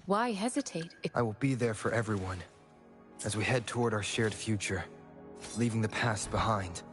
Why hesitate? I will be there for everyone as we head toward our shared future, leaving the past behind.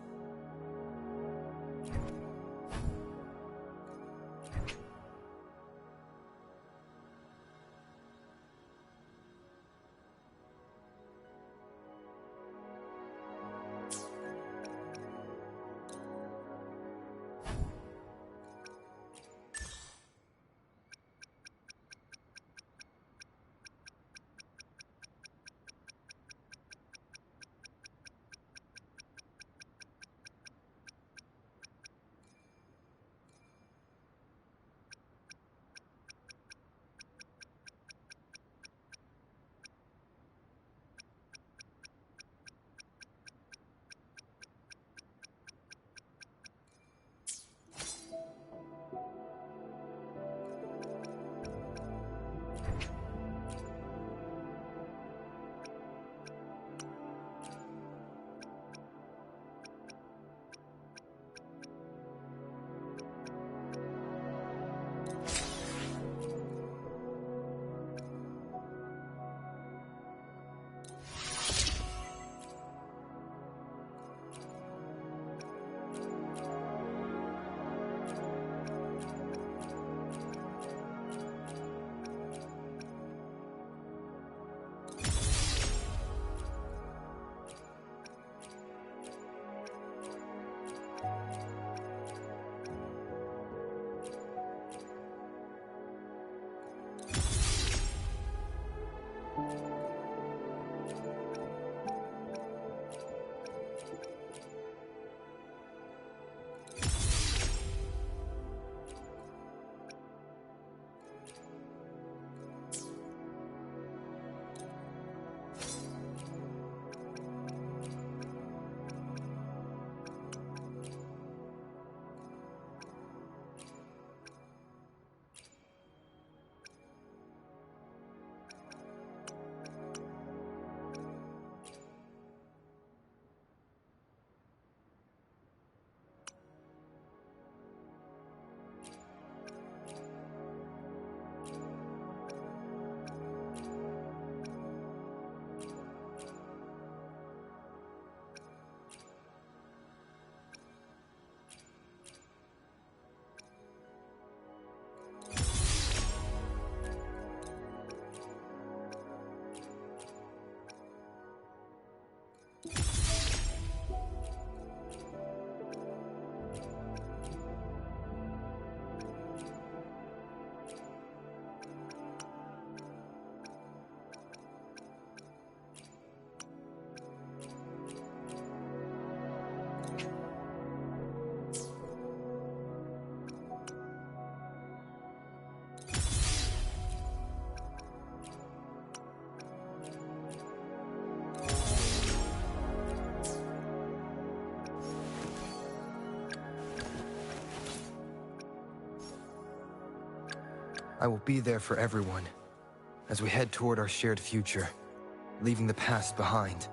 I will be there for everyone as we head toward our shared future, leaving the past behind.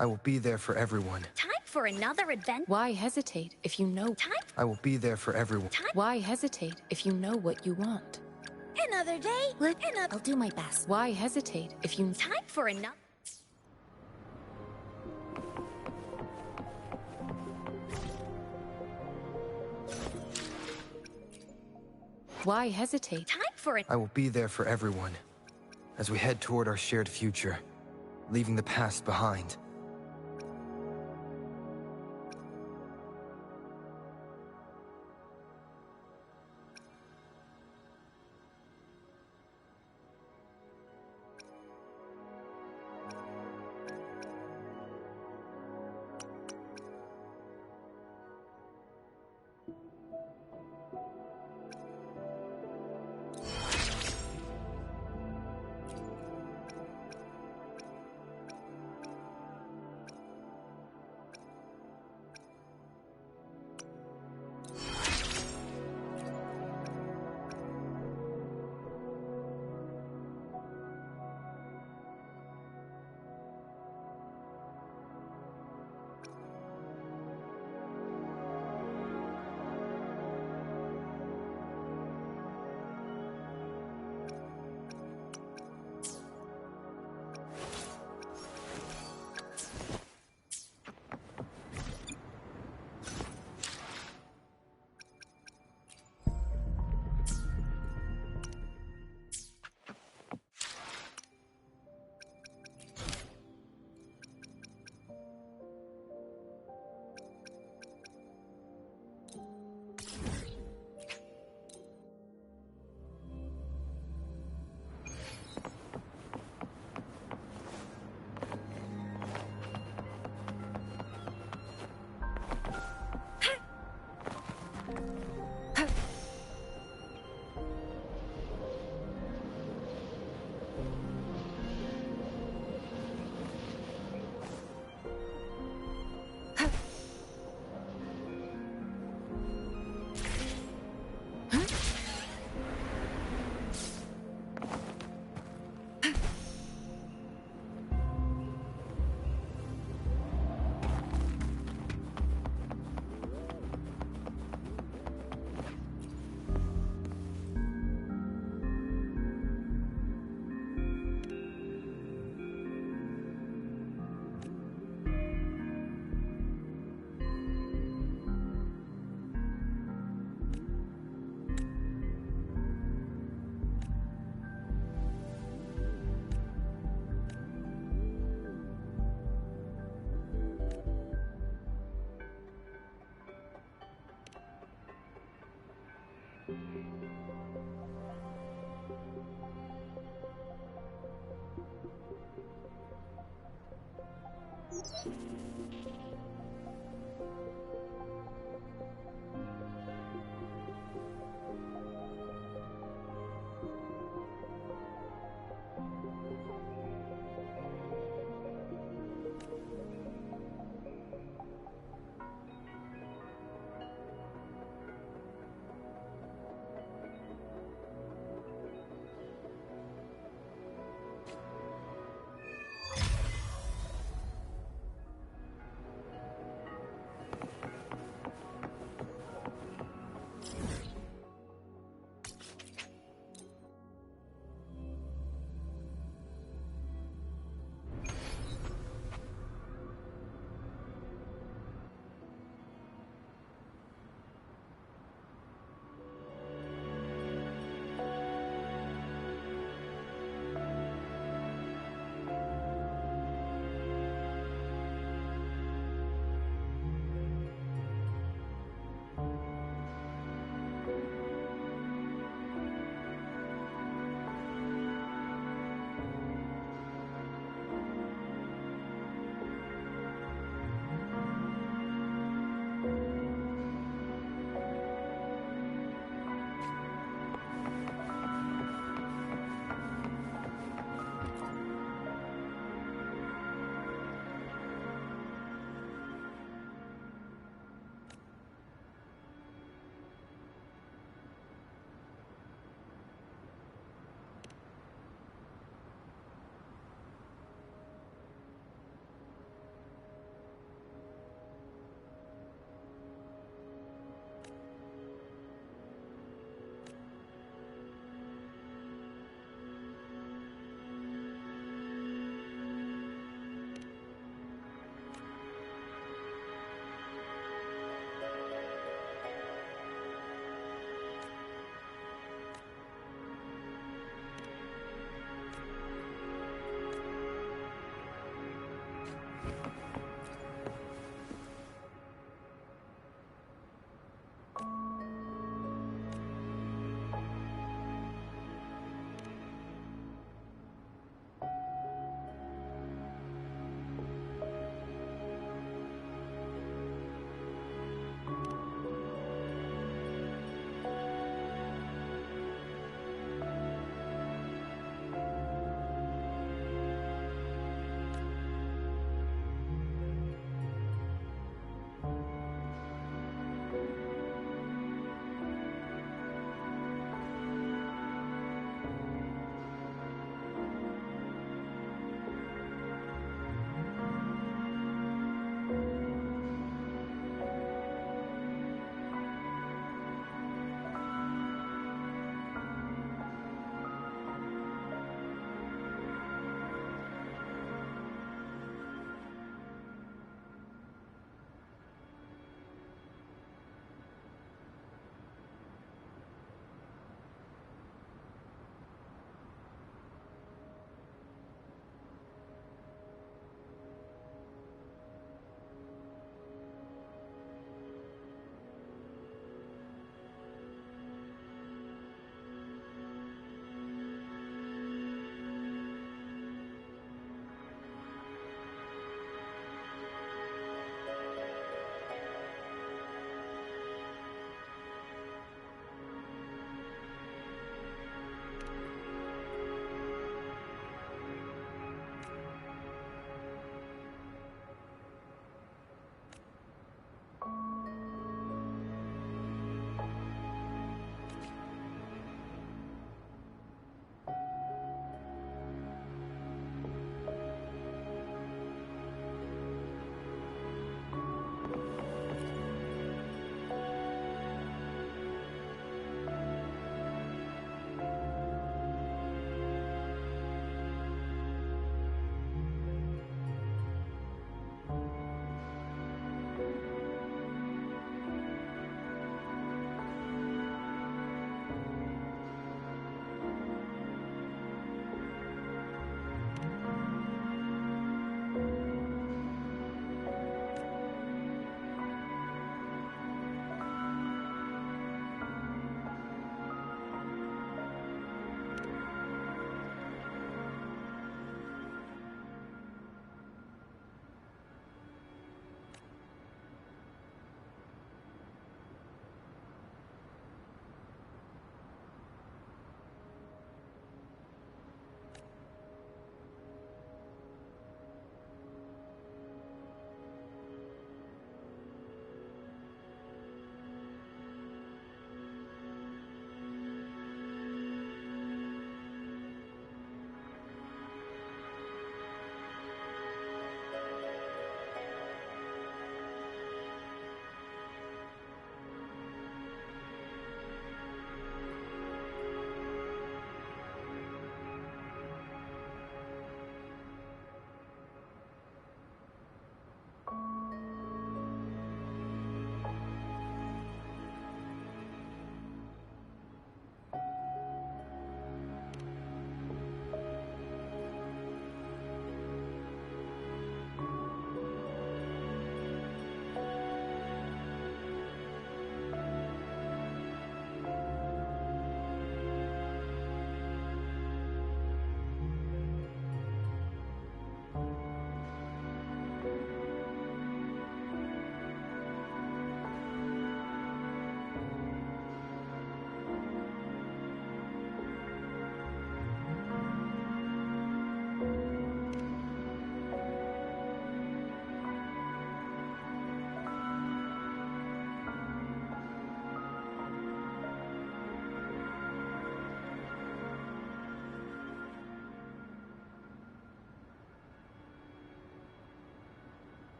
I will be there for everyone. Time for another adventure. Why hesitate if you know? I will be there for everyone. Why hesitate if you know what you want? Another day. I'll do my best. Why hesitate if you... Time for another... Why hesitate? Time for I will be there for everyone as we head toward our shared future, leaving the past behind.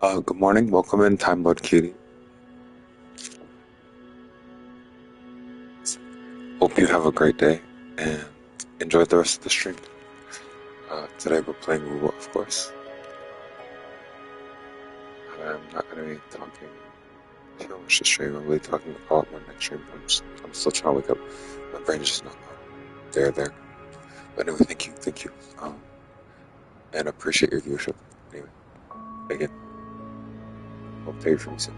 Good morning. Welcome in, Time Lord Cutie. Hope you have a great day and enjoy the rest of the stream. Today we're playing WuWa, of course. I'm not going to be talking too much this stream. I'm really talking a lot more next stream. I'm still trying to wake up. My brain is just not there. But anyway, thank you. And appreciate your viewership. Anyway, again, hope to hear from you soon.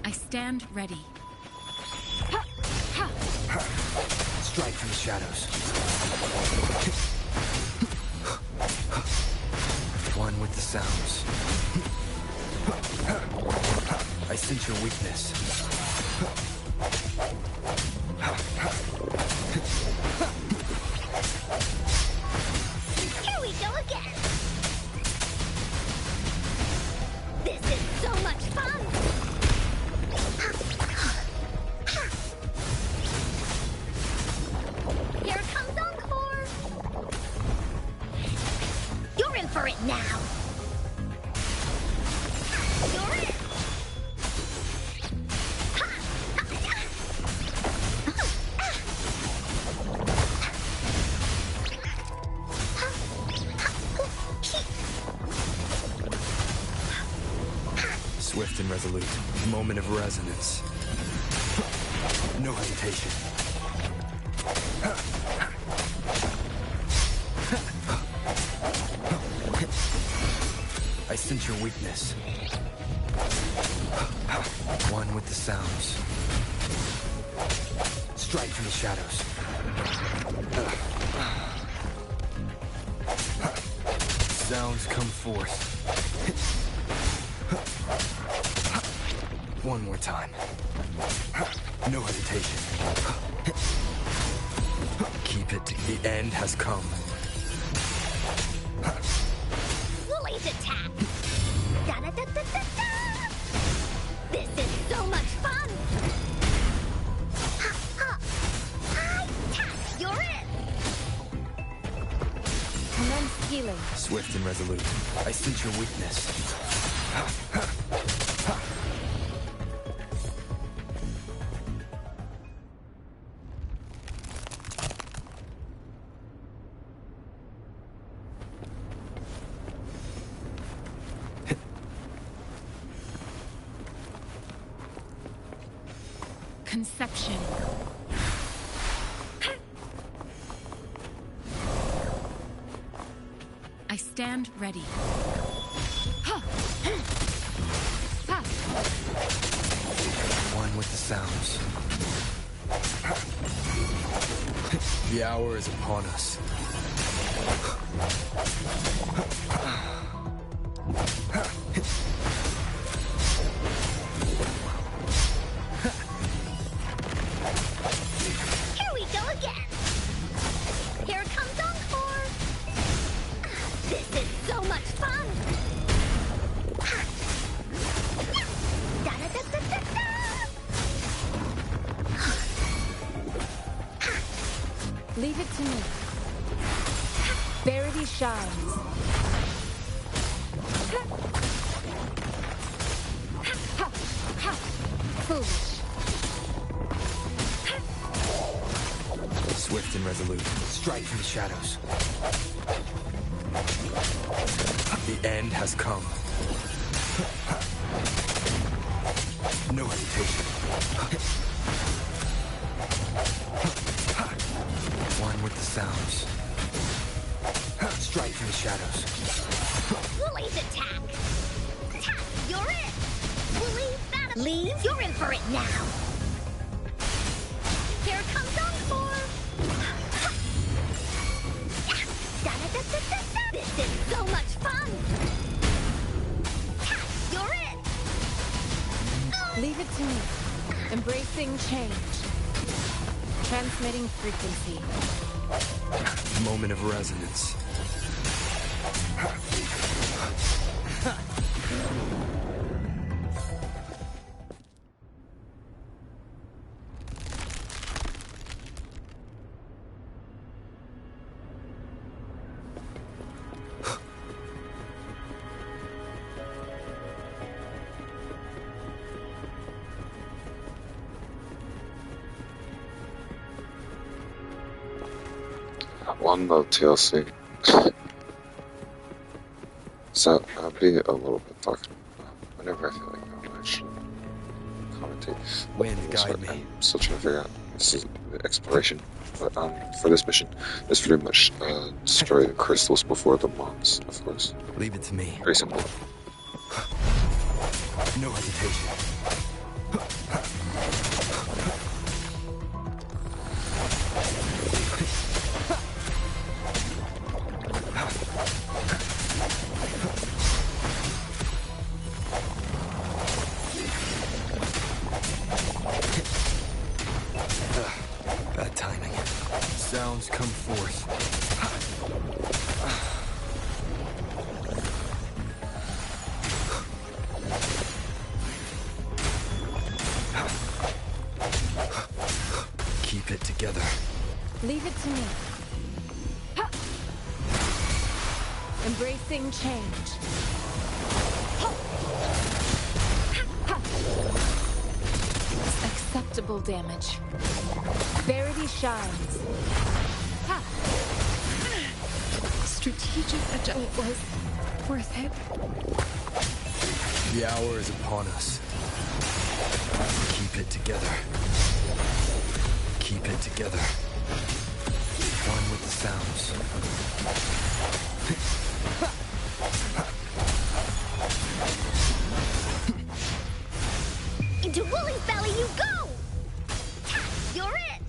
I stand ready. Strike from the shadows. One with the sounds. I sense your weakness. Here we go again. This is so much fun. Here comes Encore. You're in for it now. You're in. Swift and resolute. Moment of resonance. No hesitation. I sense your weakness. One with the sounds. Strike from the shadows. Sounds come forth. One more time. No hesitation. Keep it. The end has come. Woolly's attack. Da-da-da-da-da-da. This is so much fun. You're in. Commence healing. Swift and resolute. I sense your weakness. Conception. I stand ready. One with the sounds. The hour is upon us. Here we go again. Here comes Encore. This is so much fun. Da-da-da-da-da-da. Leave it to me. Verity shines. Foolish. Swift and resolute. Strike from the shadows. The end has come. No hesitation. shadows. Woolie's attack! Attack! You're it! Woolie, battle! Leave? You're in for it now! Here comes Encore! Da-da-da-da-da-da! This is so much fun! Attack! You're it! Leave it to me. Embracing change. Transmitting frequency. Moment of resonance. One more TLC. So I'll be a little bit talking whenever I feel like I'll actually commentate. Wind, So guide me. I'm still trying to figure out this is the exploration. But for this mission, it's pretty much destroy the crystals before the mons, of course. Leave it to me. Very simple. No hesitation. Bad timing. Sounds come forth. Keep it together. Leave it to me. Ha! Embracing change. Ha! Ha! Acceptable damage. Verity shines. Ha! Strategic adjustment. It was worth it. The hour is upon us. Keep it together. Keep it together. One with the sounds. Into Woolie's belly you go! You're it!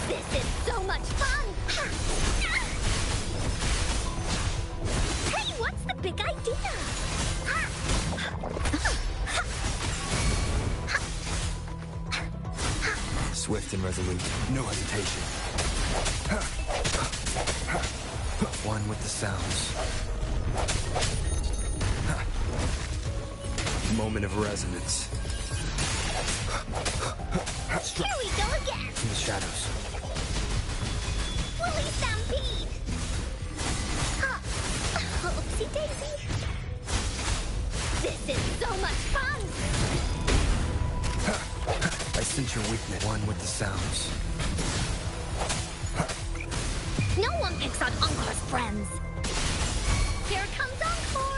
This is so much fun! Hey, what's the big idea? Swift and resolute. No hesitation. One with the sounds. Moment of resonance. Here we go again! In the shadows. Woolie stampede! Oopsie daisy! This is so much fun! I sense your weakness. One with the sounds. No one picks on Encore's friends! Here comes Encore!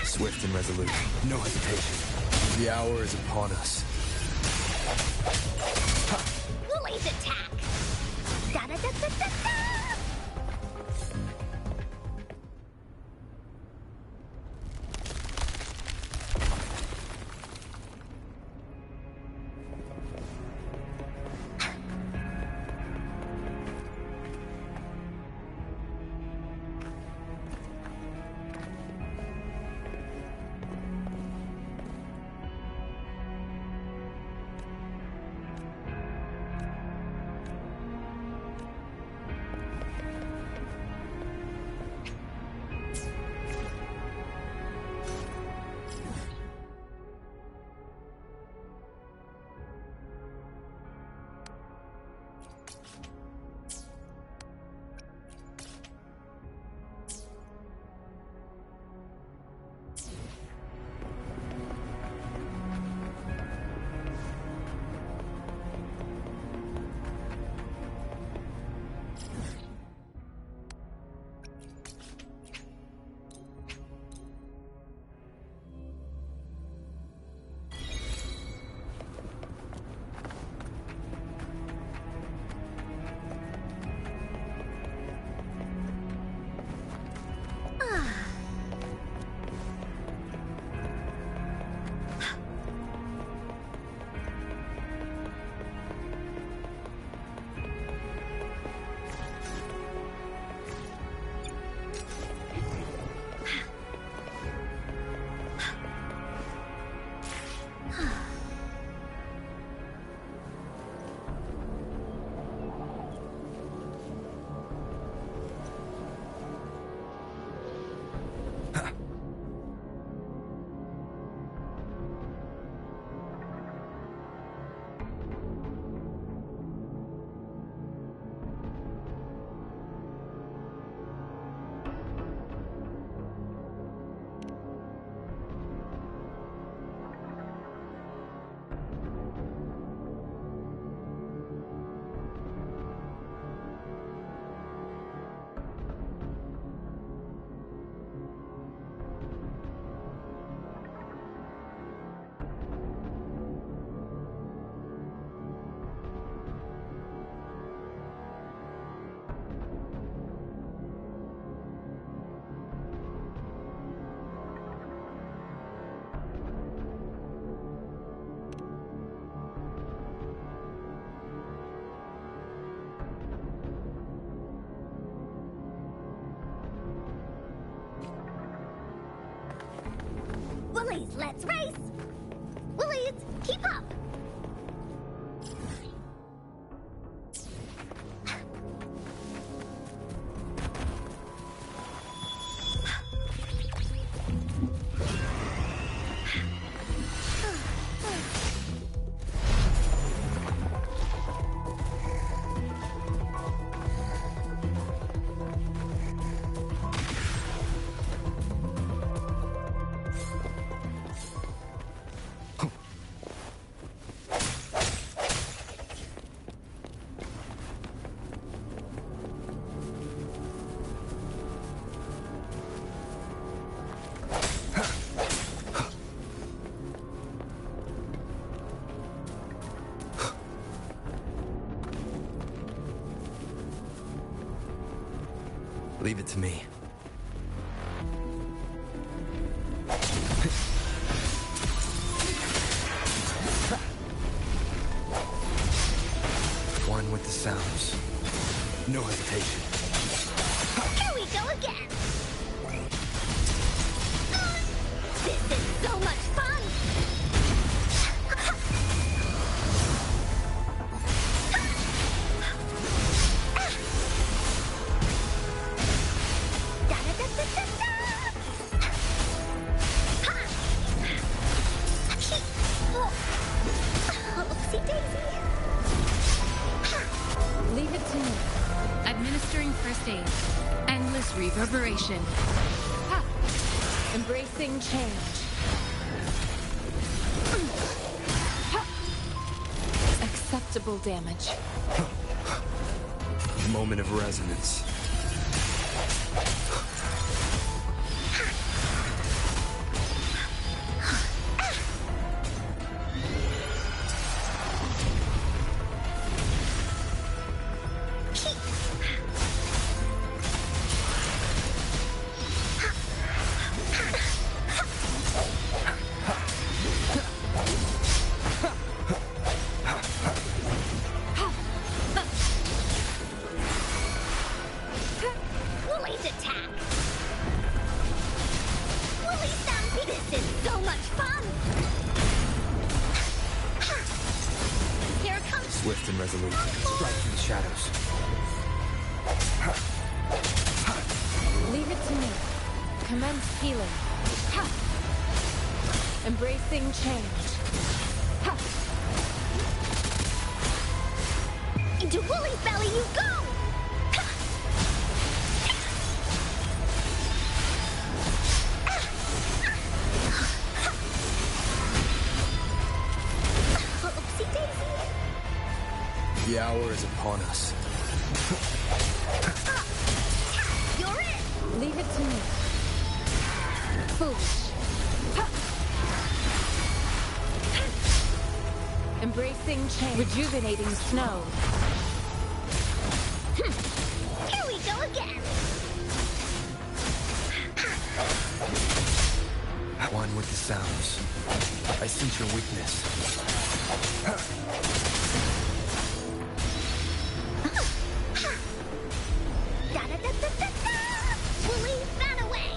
Swift and resolute. No hesitation. The hour is upon us. Woolie's attack! Da-da-da-da-da-da! Woolies, let's race! Woolies, keep up! Leave it to me. One with the sounds. No hesitation. Here we go again! This is so much fun! Oopsie daisy! Leave it to me. Administering first aid. Endless reverberation. Ha! Embracing change. Ha! Acceptable damage. Moment of resonance. Woolies attack! Woolly Stampede! This is so much fun! Here it comes! Swift and resolute. Strike through the shadows. Leave it to me. Commence healing. Ha! Embracing change. Ha! Into Woolly's belly you go! Oopsie daisy! The hour is upon us. You're it! Leave it to me. Foolish. Ha! Embracing change. Rejuvenating snow. Here we go again! One with the sounds. I sense your weakness. Da-da-da-da-da-da! Woolly, fan away!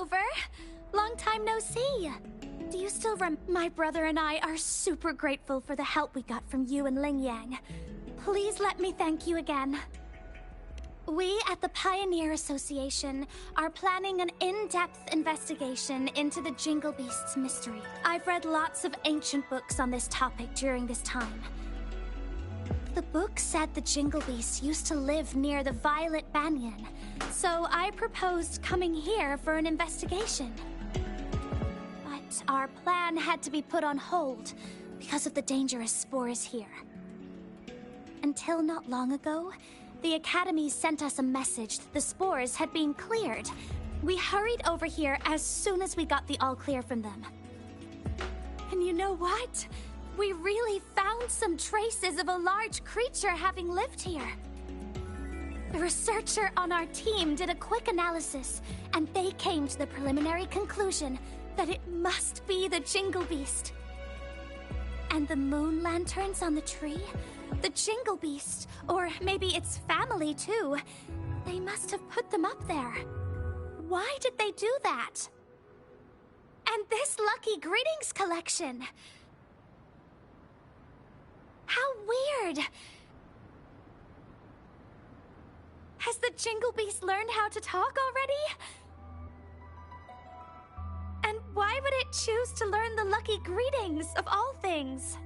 Rover. Long time no see. Do you still My brother and I are super grateful for the help we got from you and Ling Yang. Please let me thank you again. We at the Pioneer Association are planning an in-depth investigation into the Jingle Beast's mystery. I've read lots of ancient books on this topic during this time. The book said the Jingle Beast used to live near the Violet Banyan, so I proposed coming here for an investigation. But our plan had to be put on hold because of the dangerous spores here. Until not long ago, the Academy sent us a message that the spores had been cleared. We hurried over here as soon as we got the all clear from them. And you know what? We really found some traces of a large creature having lived here. The researcher on our team did a quick analysis, and they came to the preliminary conclusion that it must be the Jingle Beast. And the moon lanterns on the tree? The Jingle Beast, or maybe its family too. They must have put them up there. Why did they do that? And this Lucky Greetings collection. How weird. Has the Jingle Beast learned how to talk already? And why would it choose to learn the Lucky Greetings of all things?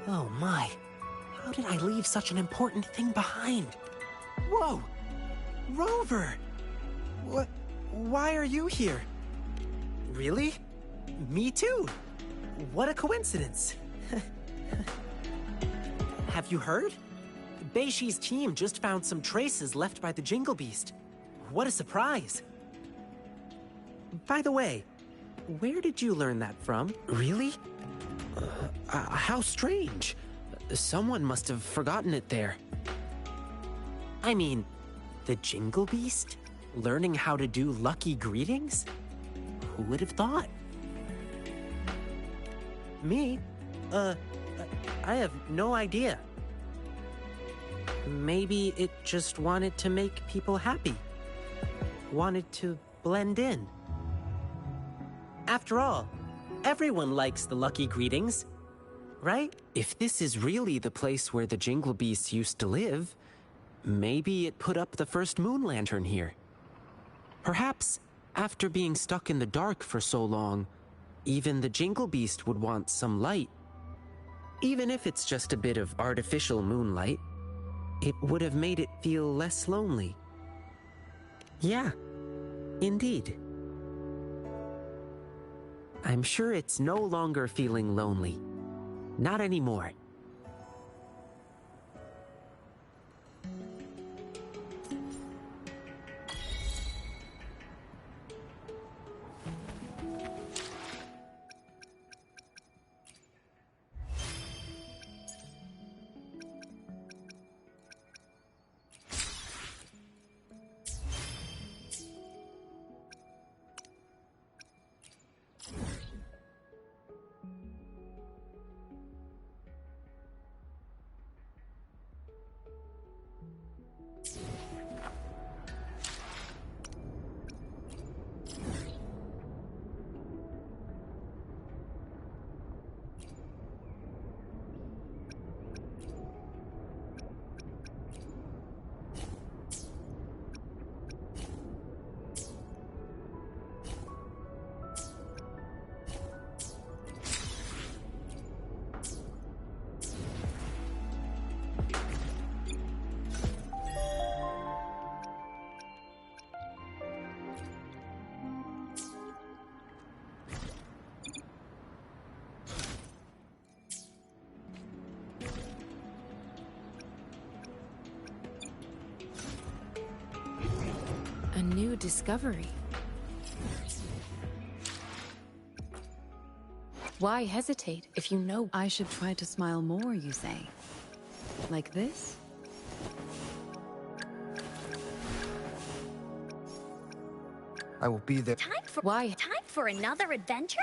Oh my, how did I leave such an important thing behind? Whoa! Rover! What? Why are you here? Really? Me too! What a coincidence! Have you heard? Beishi's team just found some traces left by the Jingle Beast. What a surprise! By the way, where did you learn that from? Really? How strange. Someone must have forgotten it there. I mean, the Jingle Beast? Learning how to do lucky greetings? Who would have thought? Me? I have no idea. Maybe it just wanted to make people happy. Wanted to blend in. After all, everyone likes the lucky greetings, right? If this is really the place where the Jingle Beast used to live, maybe it put up the first moon lantern here. Perhaps, after being stuck in the dark for so long, even the Jingle Beast would want some light. Even if it's just a bit of artificial moonlight, it would have made it feel less lonely. Yeah, indeed. I'm sure it's no longer feeling lonely. Not anymore. new discovery. Why hesitate if you know I should try to smile more, you say? Like this? I will be there. why? Time for another adventure?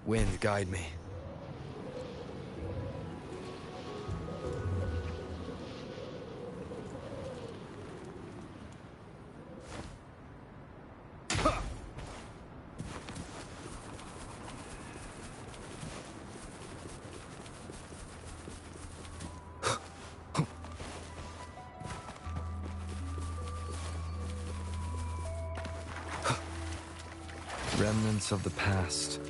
Wind, guide me. Remnants of the past.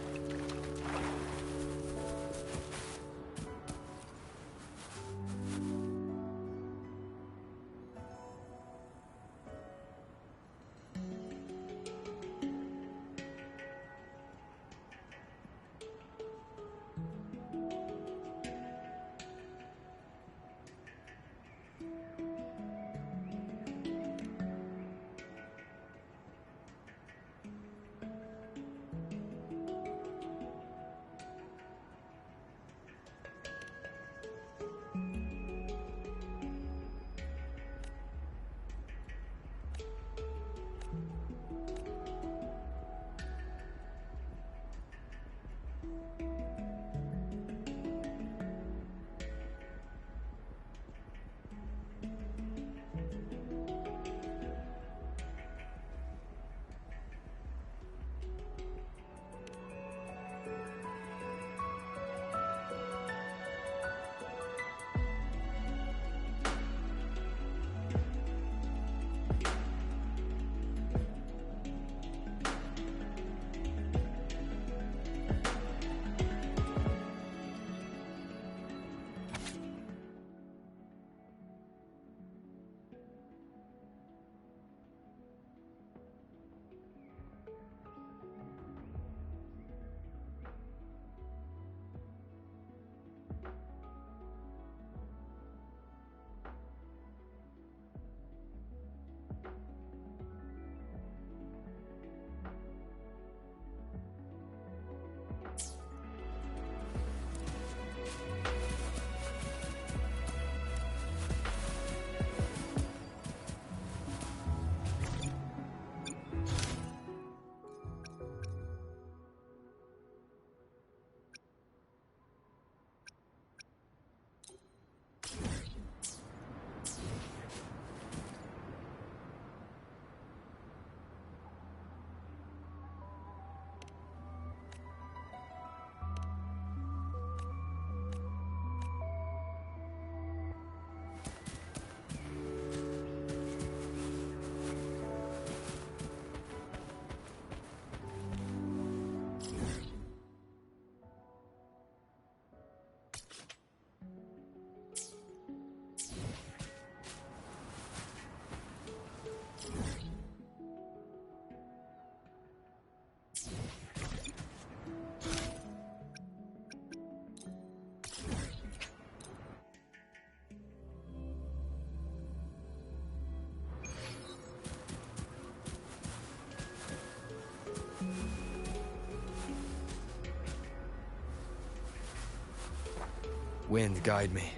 Wind, guide me.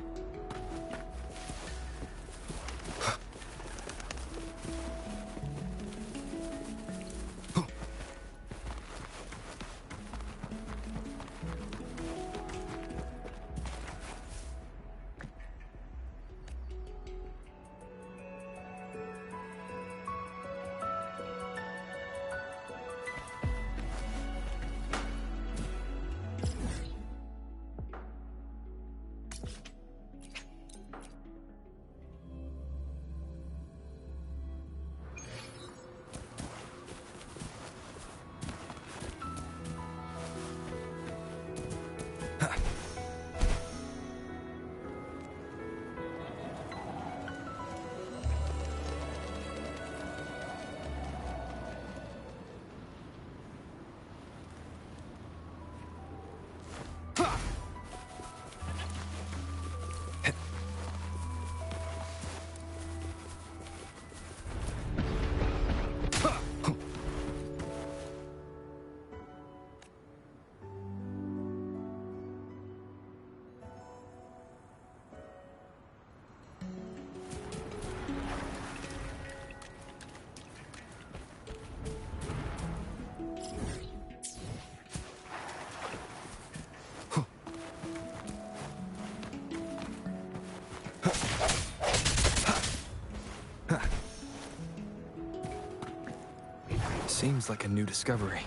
Seems like a new discovery.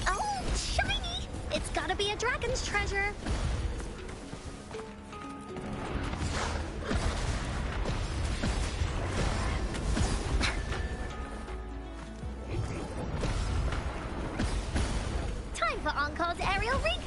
Oh, shiny! It's gotta be a dragon's treasure. Time for Encle's aerial recon.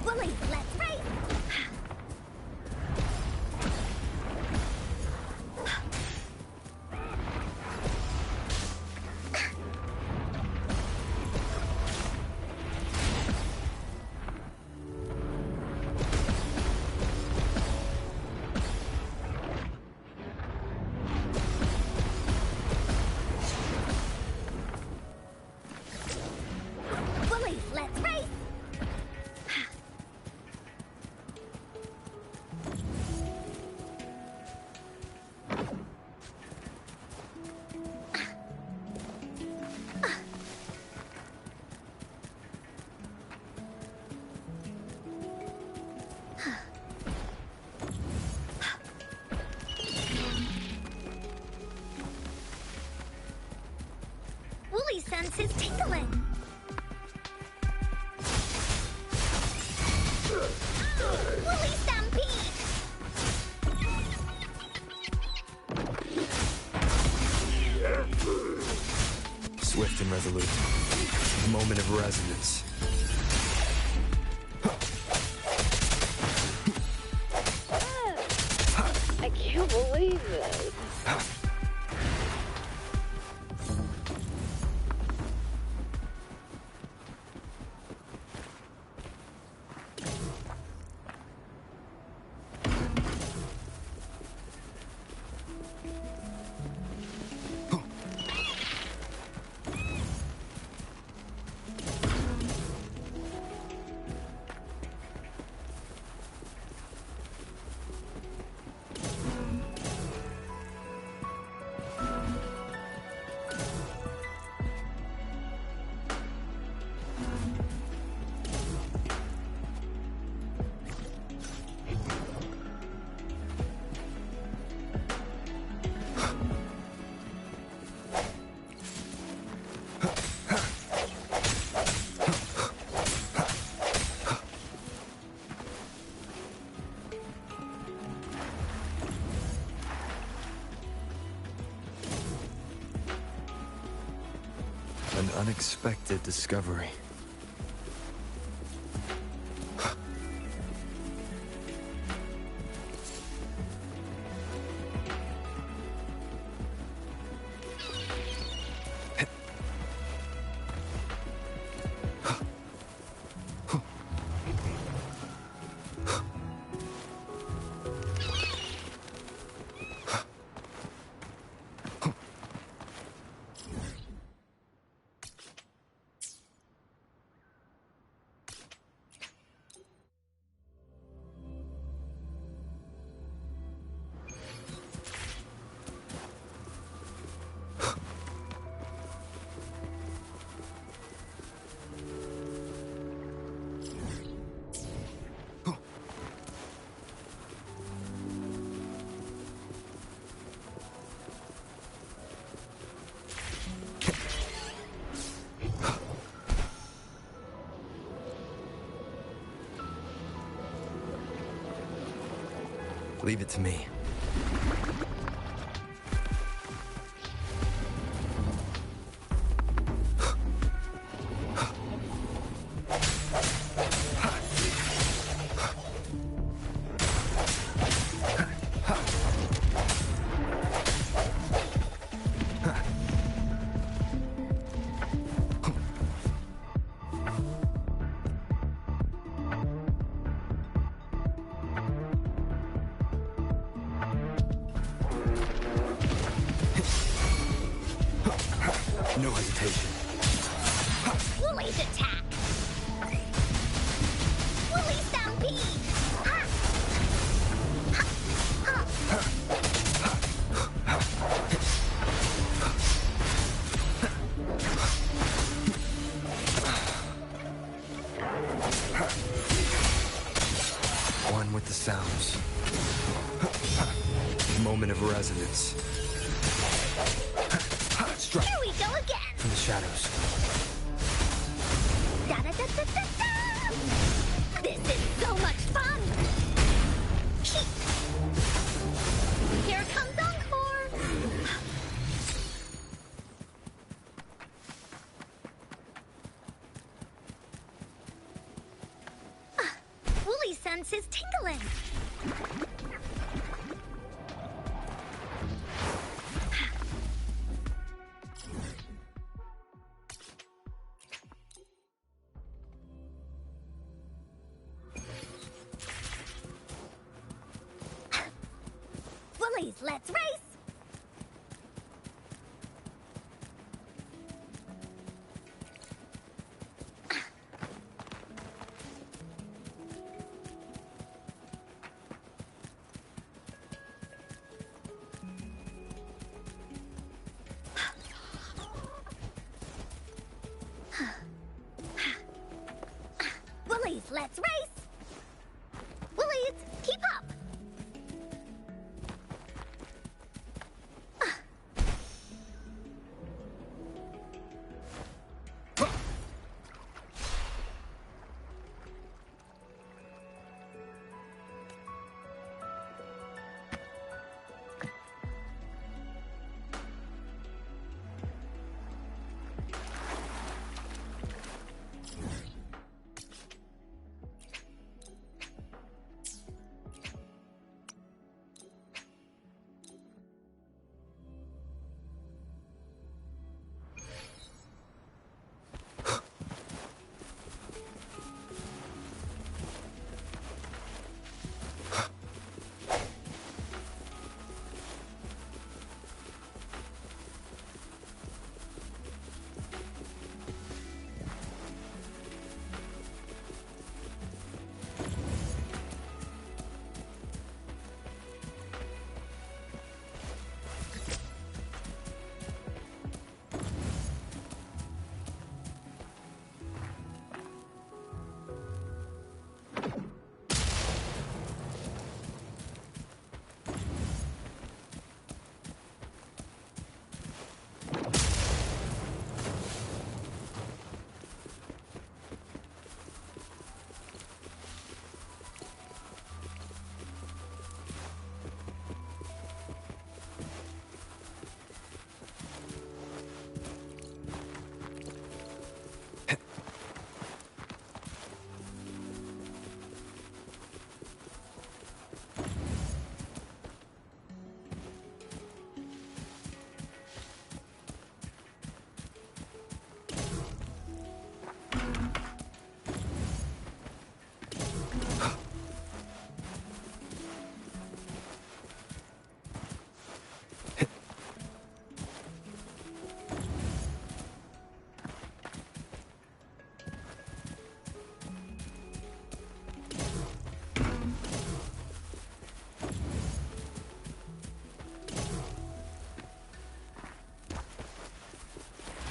Wooly, let's race! Wooly, let's race! Wooly sense is tingling. Wooly stampede! Swift and resolute. Moment of resonance. I can't believe this. An unexpected discovery. Leave it to me. No hesitation. Woolly's attack! Woolly Stampede! Ha! Ha! Ha! One with the sounds. Moment of resonance. Strike. Here we go again! From the shadows. Da-da-da-da-da-da! This is so much fun! Here comes Encore! Woolly sense is tingling. Woolies, let's race! Woolies, let's race! Woolies, keep up!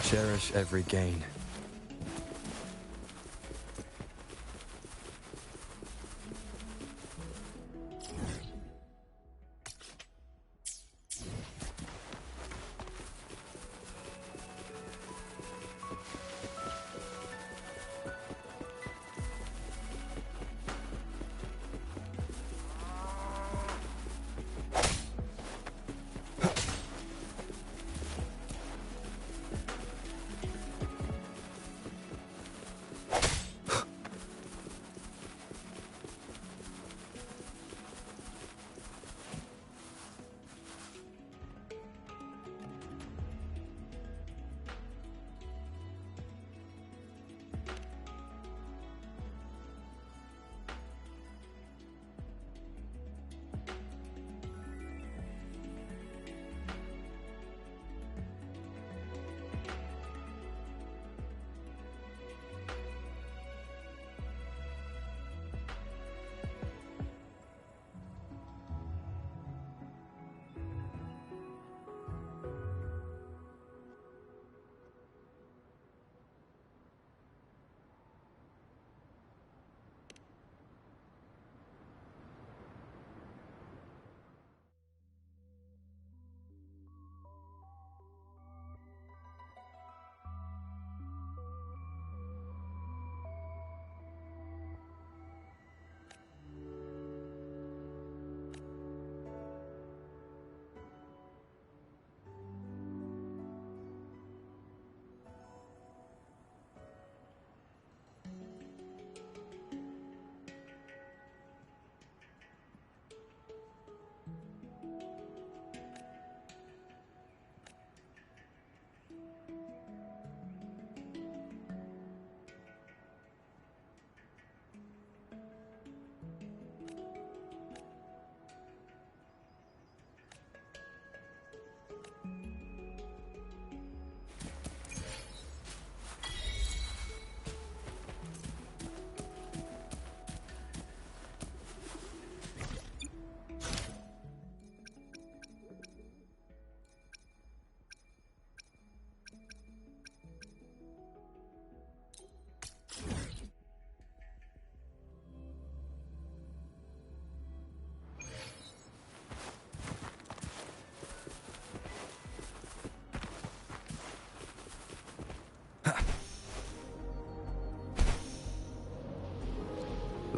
Cherish every gain.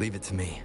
Leave it to me.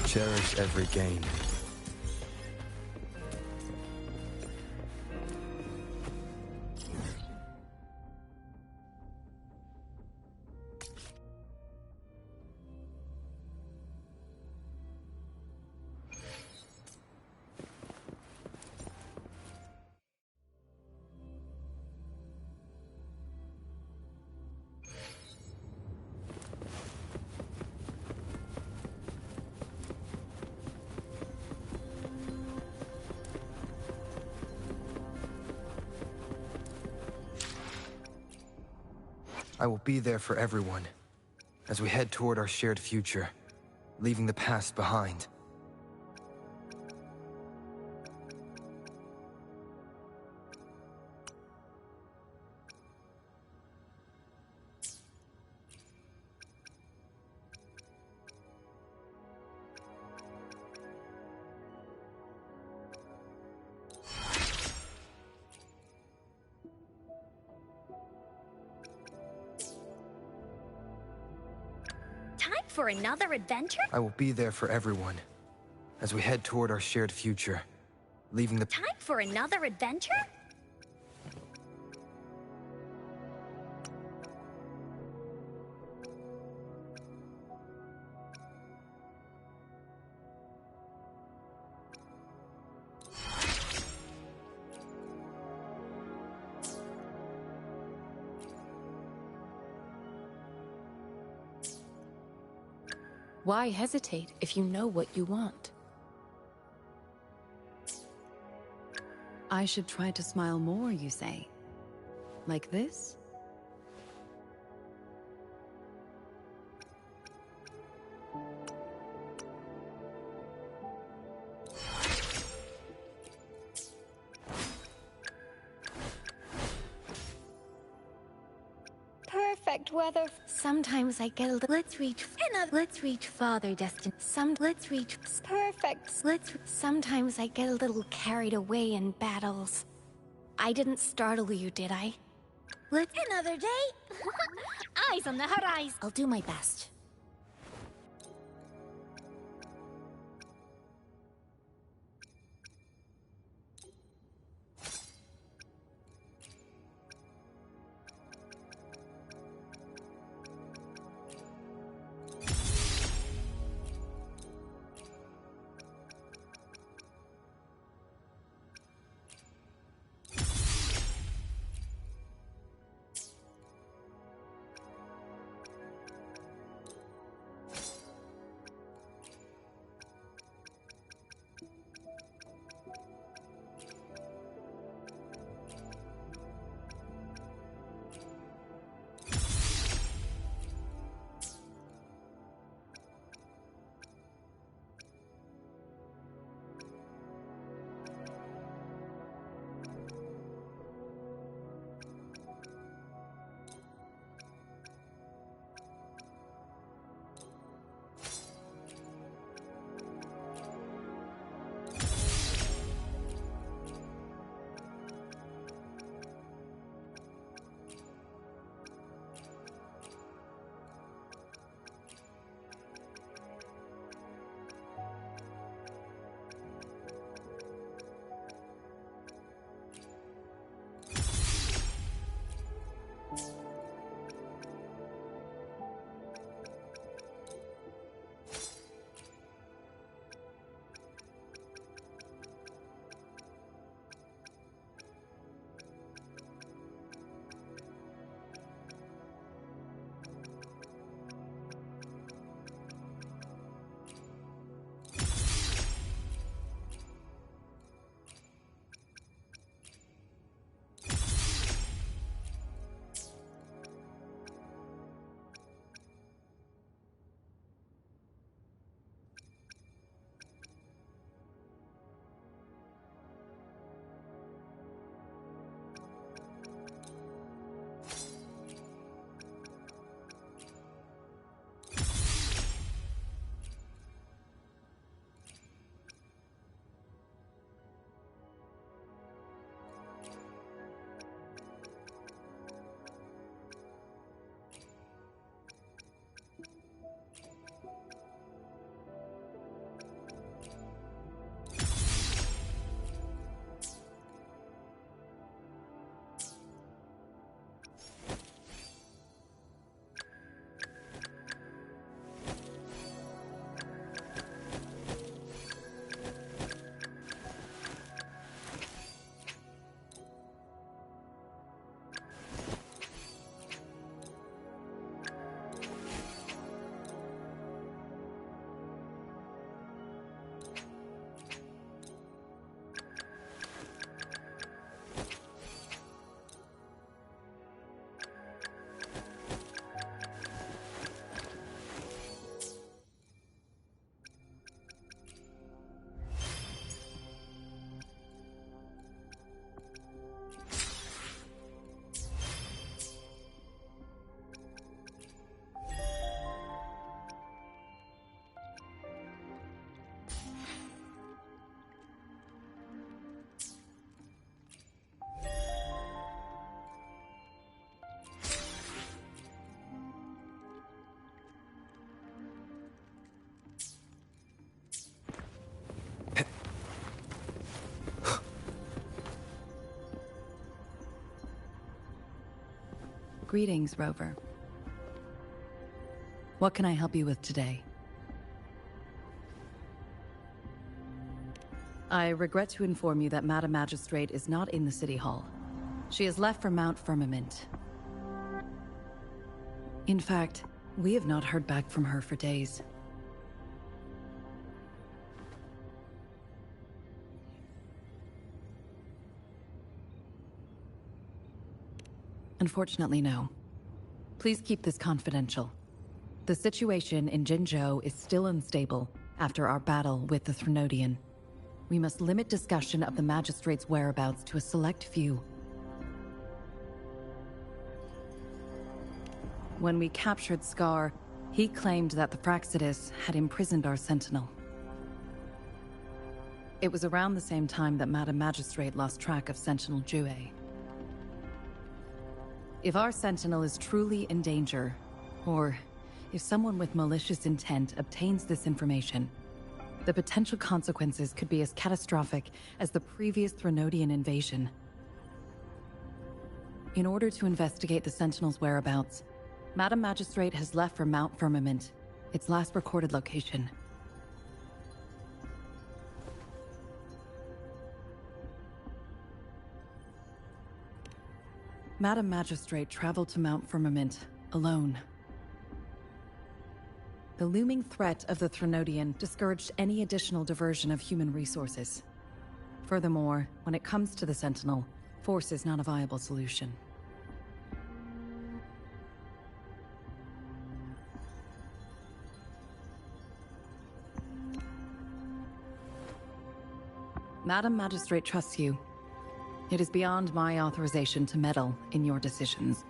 Cherish every gain. I will be there for everyone, as we head toward our shared future, leaving the past behind. Time for another adventure? I will be there for everyone, as we head toward our shared future, leaving the... Time for another adventure? Why hesitate if you know what you want? I should try to smile more, you say? Like this? Perfect weather. Sometimes I get a little... Let's reach farther destined. Sometimes I get a little carried away in battles. I didn't startle you, did I? Another day? Eyes on the horizon. I'll do my best. Greetings, Rover. What can I help you with today? I regret to inform you that Madam Magistrate is not in the City Hall. She has left for Mount Firmament. In fact, we have not heard back from her for days. Unfortunately, no. Please keep this confidential. The situation in Jinzhou is still unstable after our battle with the Threnodian. We must limit discussion of the Magistrate's whereabouts to a select few. When we captured Scar, he claimed that the Fraxidus had imprisoned our Sentinel. It was around the same time that Madam Magistrate lost track of Sentinel Jue. If our Sentinel is truly in danger, or if someone with malicious intent obtains this information, the potential consequences could be as catastrophic as the previous Threnodian invasion. In order to investigate the Sentinel's whereabouts, Madam Magistrate has left for Mount Firmament, its last recorded location. Madam Magistrate traveled to Mount Firmament alone. The looming threat of the Threnodian discouraged any additional diversion of human resources. Furthermore, when it comes to the Sentinel, force is not a viable solution. Madam Magistrate trusts you. It is beyond my authorization to meddle in your decisions.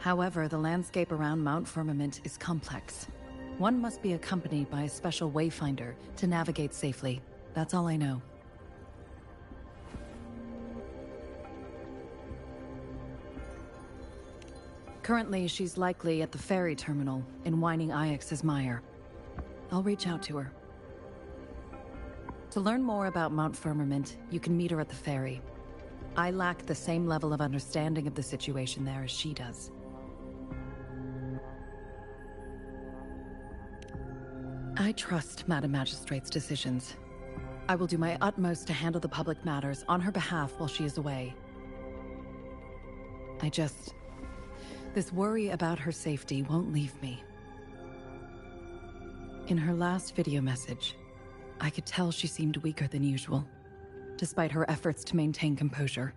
However, the landscape around Mount Firmament is complex. One must be accompanied by a special wayfinder to navigate safely. That's all I know. Currently, she's likely at the ferry terminal in Whining Ix's Mire. I'll reach out to her. To learn more about Mount Firmament, you can meet her at the ferry. I lack the same level of understanding of the situation there as she does. I trust Madam Magistrate's decisions. I will do my utmost to handle the public matters on her behalf while she is away. This worry about her safety won't leave me. In her last video message, I could tell she seemed weaker than usual, despite her efforts to maintain composure.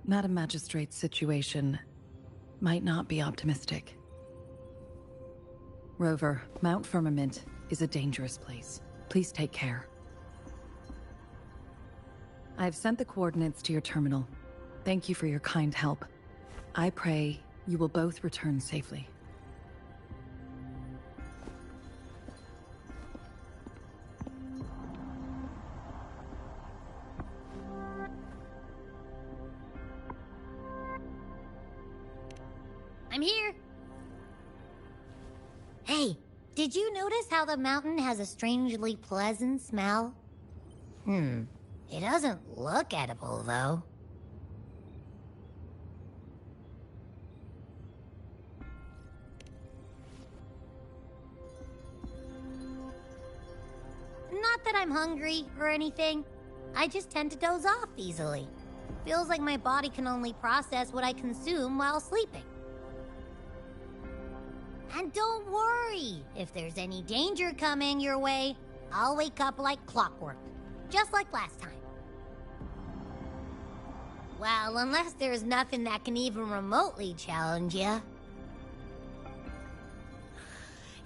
Madam Magistrate's situation might not be optimistic. Rover, Mount Firmament is a dangerous place. Please take care. I've sent the coordinates to your terminal. Thank you for your kind help. I pray you will both return safely. I'm here. Hey, did you notice how the mountain has a strangely pleasant smell? It doesn't look edible, though. Not that I'm hungry or anything. I just tend to doze off easily. Feels like my body can only process what I consume while sleeping. And don't worry, if there's any danger coming your way, I'll wake up like clockwork, just like last time. Well, unless there's nothing that can even remotely challenge you.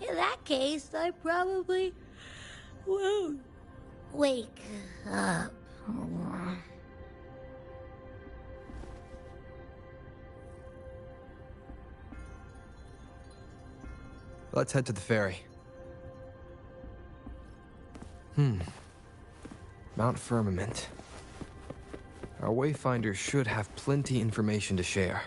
In that case, I probably won't wake up. Let's head to the ferry. Mount Firmament. Our wayfinder should have plenty information to share.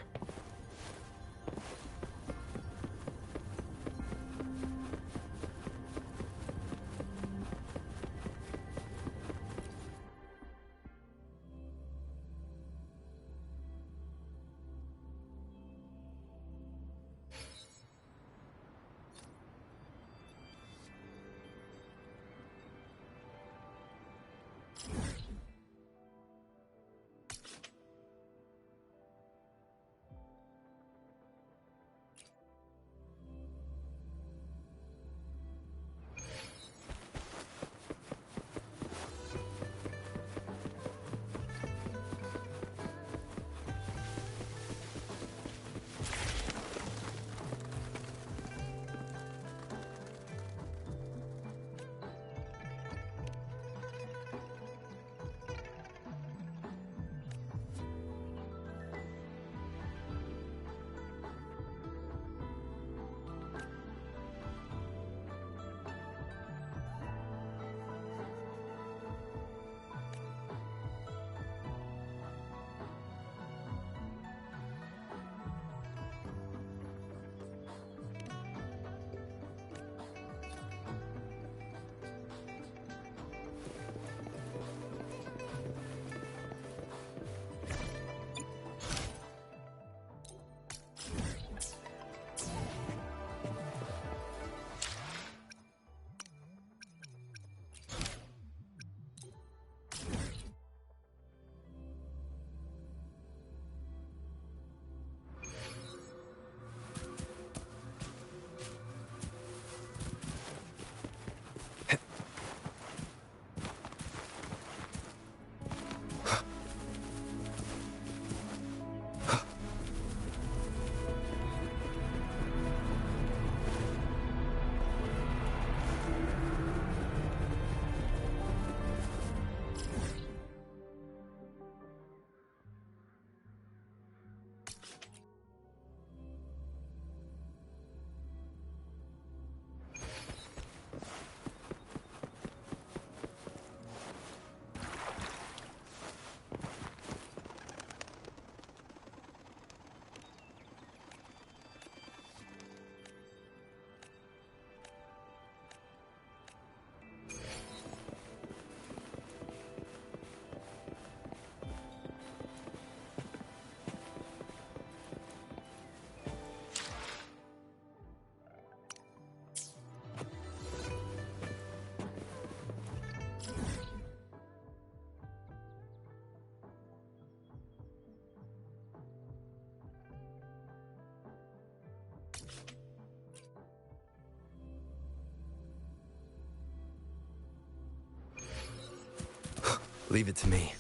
Leave it to me.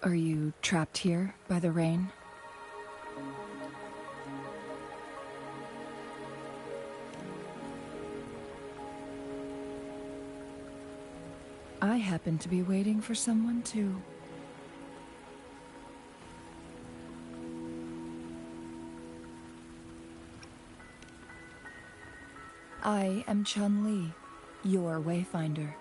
Are you trapped here by the rain? I happen to be waiting for someone too. I am Chun-Li, your Wayfinder.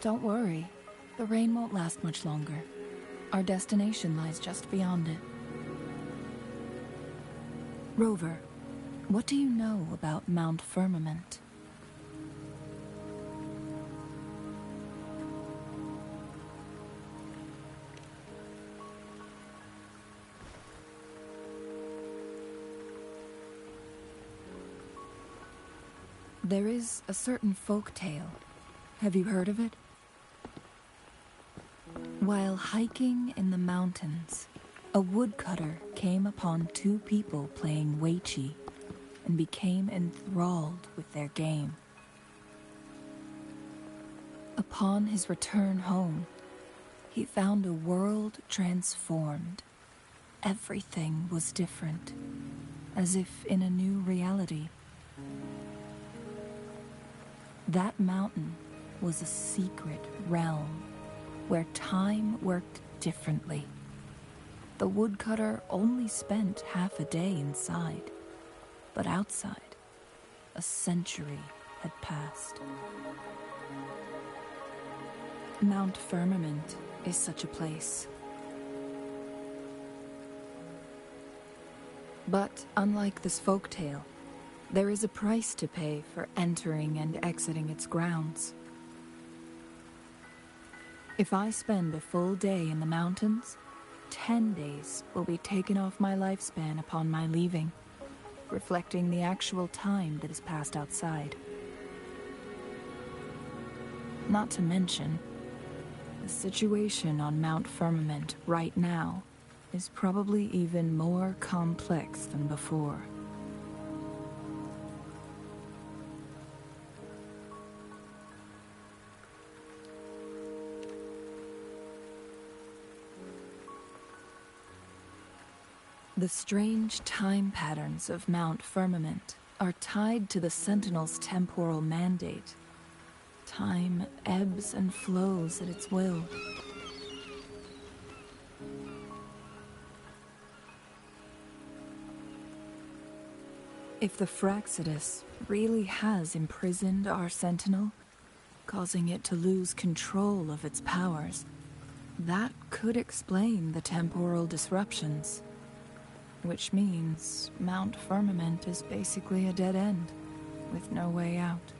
Don't worry, the rain won't last much longer. Our destination lies just beyond it. Rover, what do you know about Mount Firmament? There is a certain folk tale. Have you heard of it? While hiking in the mountains, a woodcutter came upon two people playing Weiqi and became enthralled with their game. Upon his return home, he found a world transformed. Everything was different, as if in a new reality. That mountain was a secret realm where time worked differently. The woodcutter only spent half a day inside, but outside, a century had passed. Mount Firmament is such a place. But unlike this folktale, there is a price to pay for entering and exiting its grounds. If I spend a full day in the mountains, 10 days will be taken off my lifespan upon my leaving, reflecting the actual time that is passed outside. Not to mention, the situation on Mount Firmament right now is probably even more complex than before. The strange time patterns of Mount Firmament are tied to the Sentinel's temporal mandate. Time ebbs and flows at its will. If the Fraxidus really has imprisoned our Sentinel, causing it to lose control of its powers, that could explain the temporal disruptions. Which means Mount Firmament is basically a dead end, with no way out.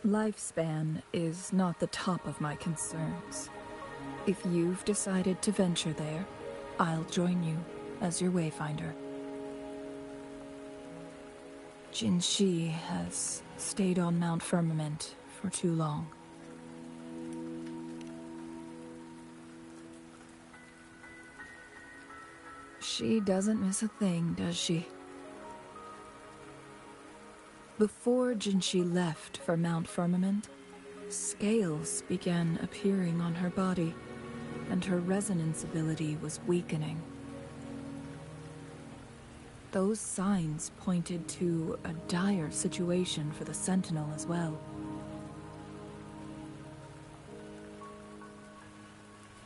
Lifespan is not the top of my concerns. If you've decided to venture there, I'll join you as your Wayfinder. Jinshi has stayed on Mount Firmament for too long. She doesn't miss a thing, does she? Before Jinshi left for Mount Firmament, scales began appearing on her body, and her resonance ability was weakening. Those signs pointed to a dire situation for the Sentinel as well.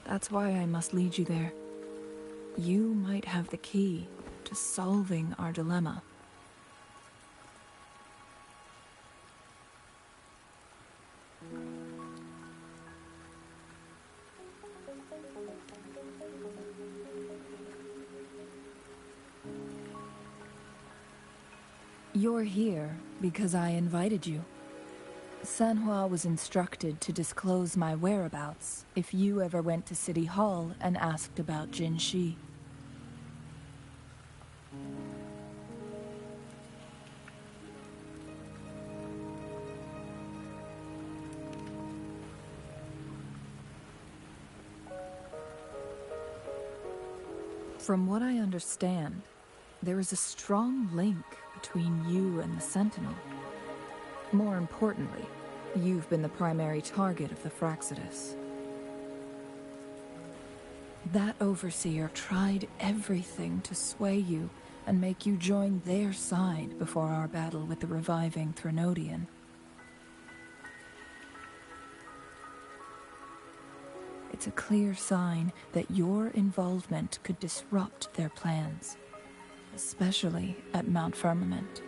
That's why I must lead you there. You might have the key to solving our dilemma. You're here because I invited you. Sanhua was instructed to disclose my whereabouts if you ever went to City Hall and asked about Jin Shi. From what I understand, there is a strong link between you and the Sentinel. More importantly, you've been the primary target of the Fraxidus. That Overseer tried everything to sway you and make you join their side before our battle with the reviving Threnodian. It's a clear sign that your involvement could disrupt their plans, especially at Mount Firmament.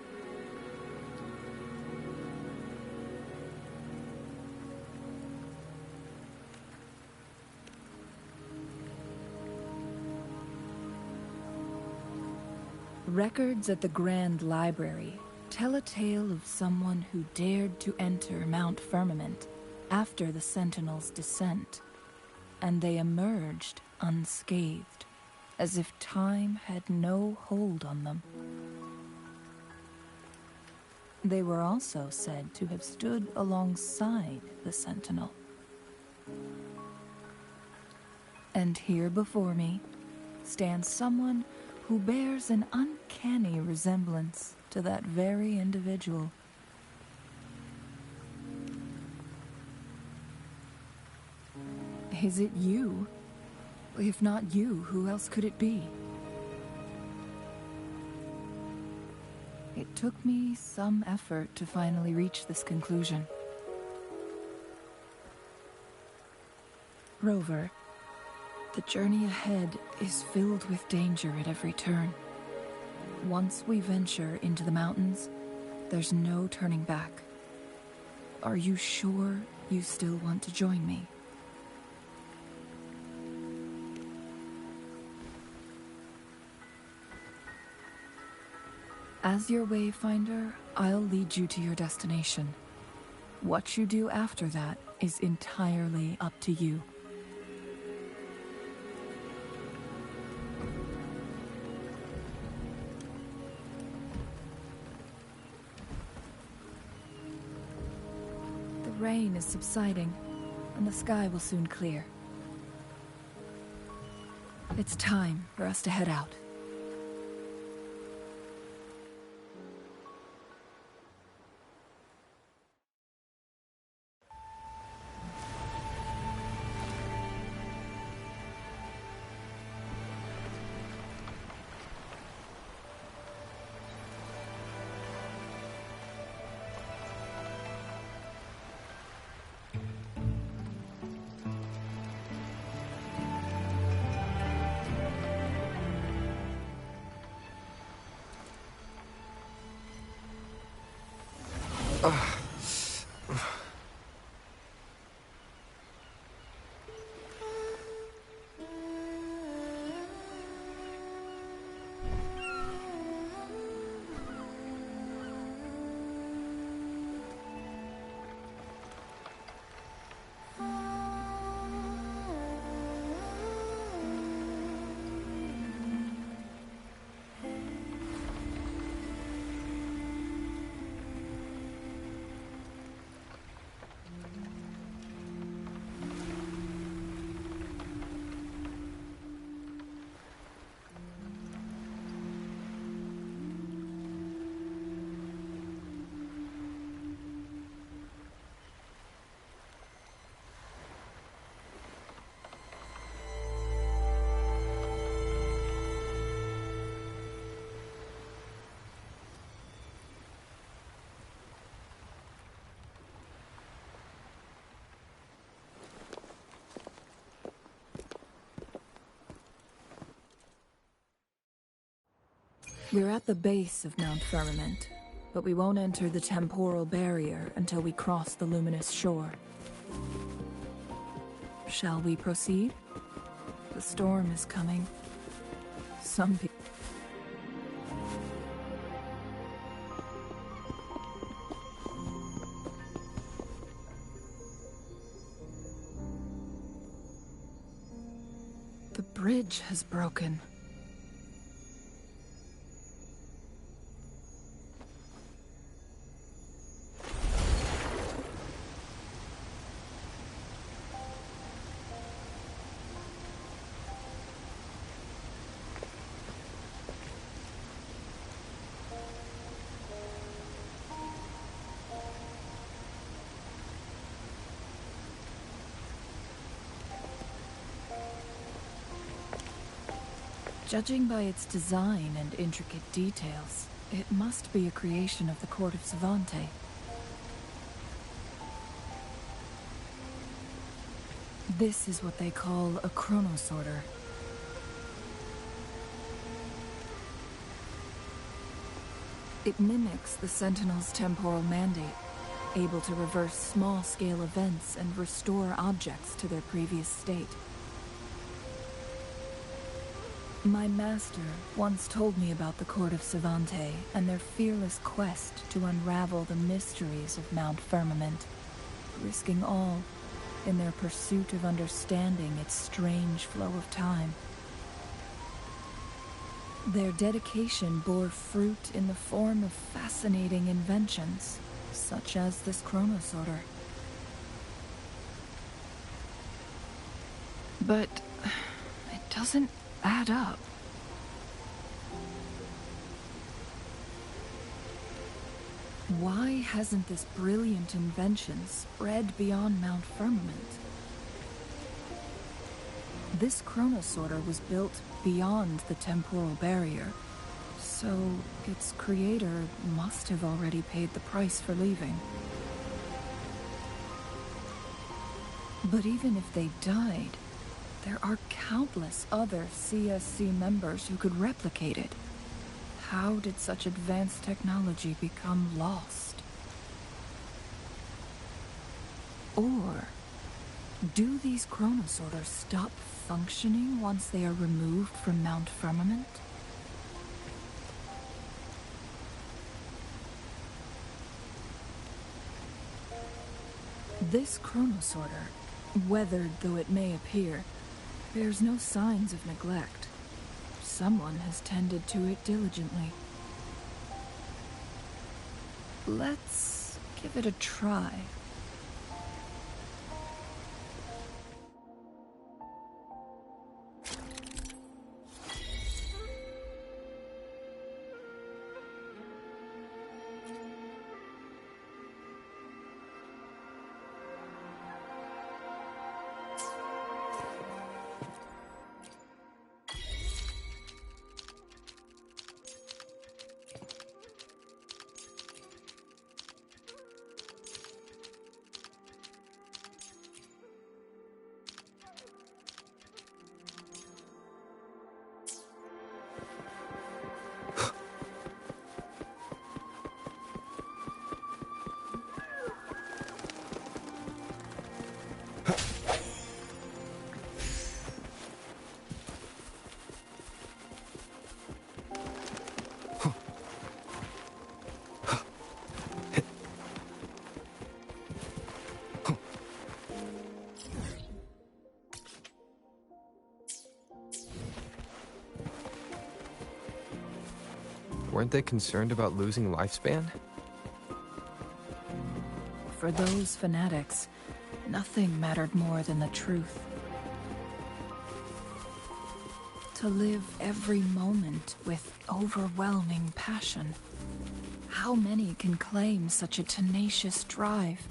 Records at the Grand Library tell a tale of someone who dared to enter Mount Firmament after the Sentinel's descent, and they emerged unscathed, as if time had no hold on them. They were also said to have stood alongside the Sentinel. And here before me stands someone who bears an uncanny resemblance to that very individual. Is it you? If not you, who else could it be? It took me some effort to finally reach this conclusion. Rover, the journey ahead is filled with danger at every turn. Once we venture into the mountains, there's no turning back. Are you sure you still want to join me? As your wayfinder, I'll lead you to your destination. What you do after that is entirely up to you. The rain is subsiding, and the sky will soon clear. It's time for us to head out. We're at the base of Mount Firmament, but we won't enter the temporal barrier until we cross the luminous shore. Shall we proceed? The storm is coming. Some people... The bridge has broken. Judging by its design and intricate details, it must be a creation of the Court of Savante. This is what they call a chronosorter. It mimics the Sentinel's temporal mandate, able to reverse small-scale events and restore objects to their previous state. My master once told me about the Court of Savante and their fearless quest to unravel the mysteries of Mount Firmament, risking all in their pursuit of understanding its strange flow of time. Their dedication bore fruit in the form of fascinating inventions, such as this chronosorter. But it doesn't add up. Why hasn't this brilliant invention spread beyond Mount Firmament? This chronosorter was built beyond the temporal barrier, so its creator must have already paid the price for leaving. But even if they died, there are countless other CSC members who could replicate it. How did such advanced technology become lost? Or do these chronosorters stop functioning once they are removed from Mount Firmament? This chronosorter, weathered though it may appear, bears no signs of neglect. Someone has tended to it diligently. Let's give it a try. Weren't they concerned about losing lifespan? For those fanatics, nothing mattered more than the truth. To live every moment with overwhelming passion. How many can claim such a tenacious drive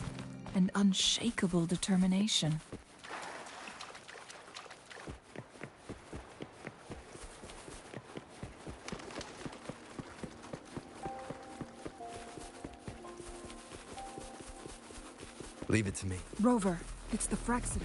and unshakable determination? Leave it to me. Rover, it's the Fraxidus.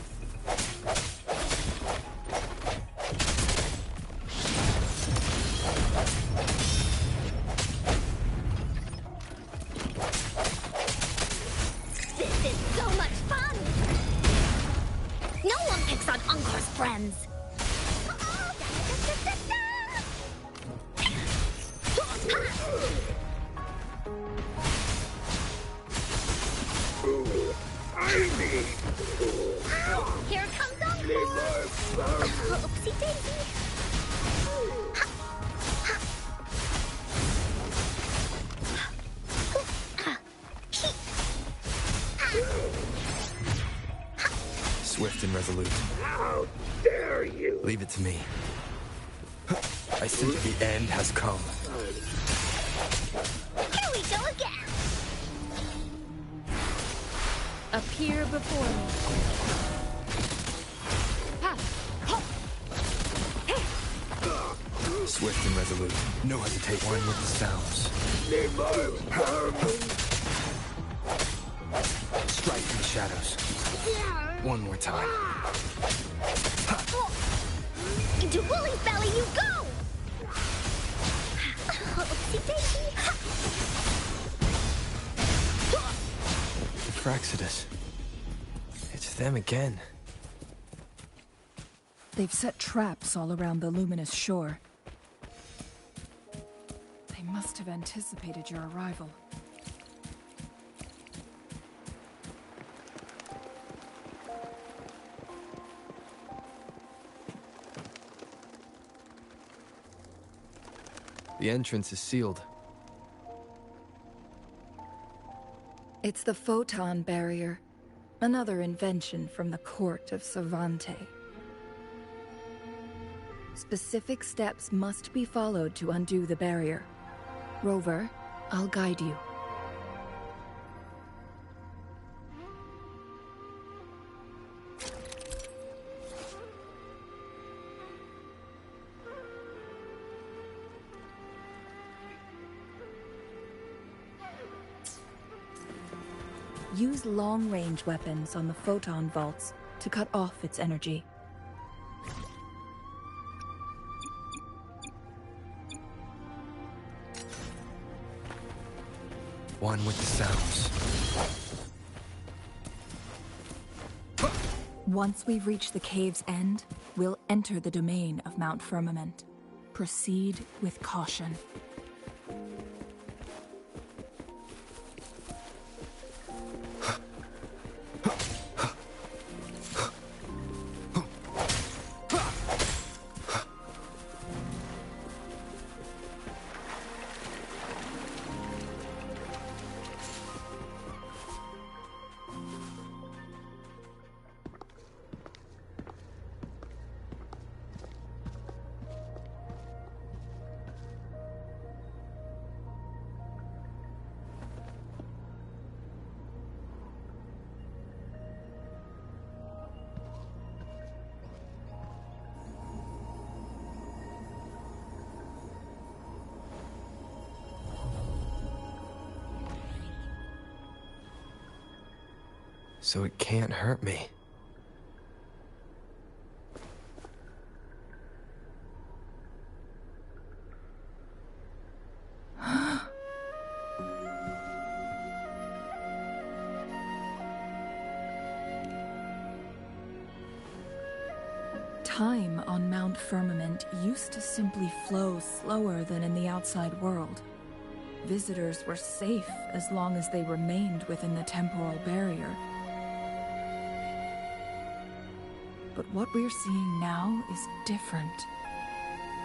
Swift and resolute. How dare you! Leave it to me. I sense the end has come. Here we go again! Appear before me. Swift and resolute. No hesitate. One with the sounds. Strike in the shadows. One more time. Into Woolly's belly you go! Oopsie daisy! The Fraxidus. It's them again. They've set traps all around the luminous shore. They must have anticipated your arrival. The entrance is sealed. It's the photon barrier, another invention from the court of Savante. Specific steps must be followed to undo the barrier. Rover, I'll guide you. Use long-range weapons on the photon vaults to cut off its energy. One with the sounds. Once we've reached the cave's end, we'll enter the domain of Mount Firmament. Proceed with caution. So it can't hurt me. Time on Mount Firmament used to simply flow slower than in the outside world. Visitors were safe as long as they remained within the temporal barrier. But what we're seeing now is different.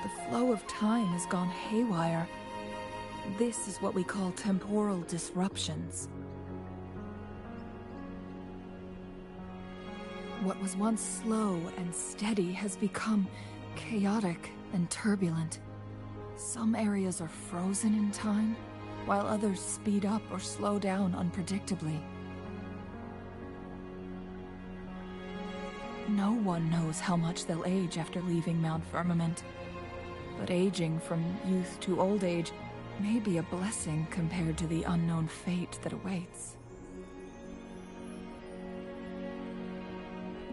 The flow of time has gone haywire. This is what we call temporal disruptions. What was once slow and steady has become chaotic and turbulent. Some areas are frozen in time, while others speed up or slow down unpredictably. No one knows how much they'll age after leaving Mount Firmament, but aging from youth to old age may be a blessing compared to the unknown fate that awaits.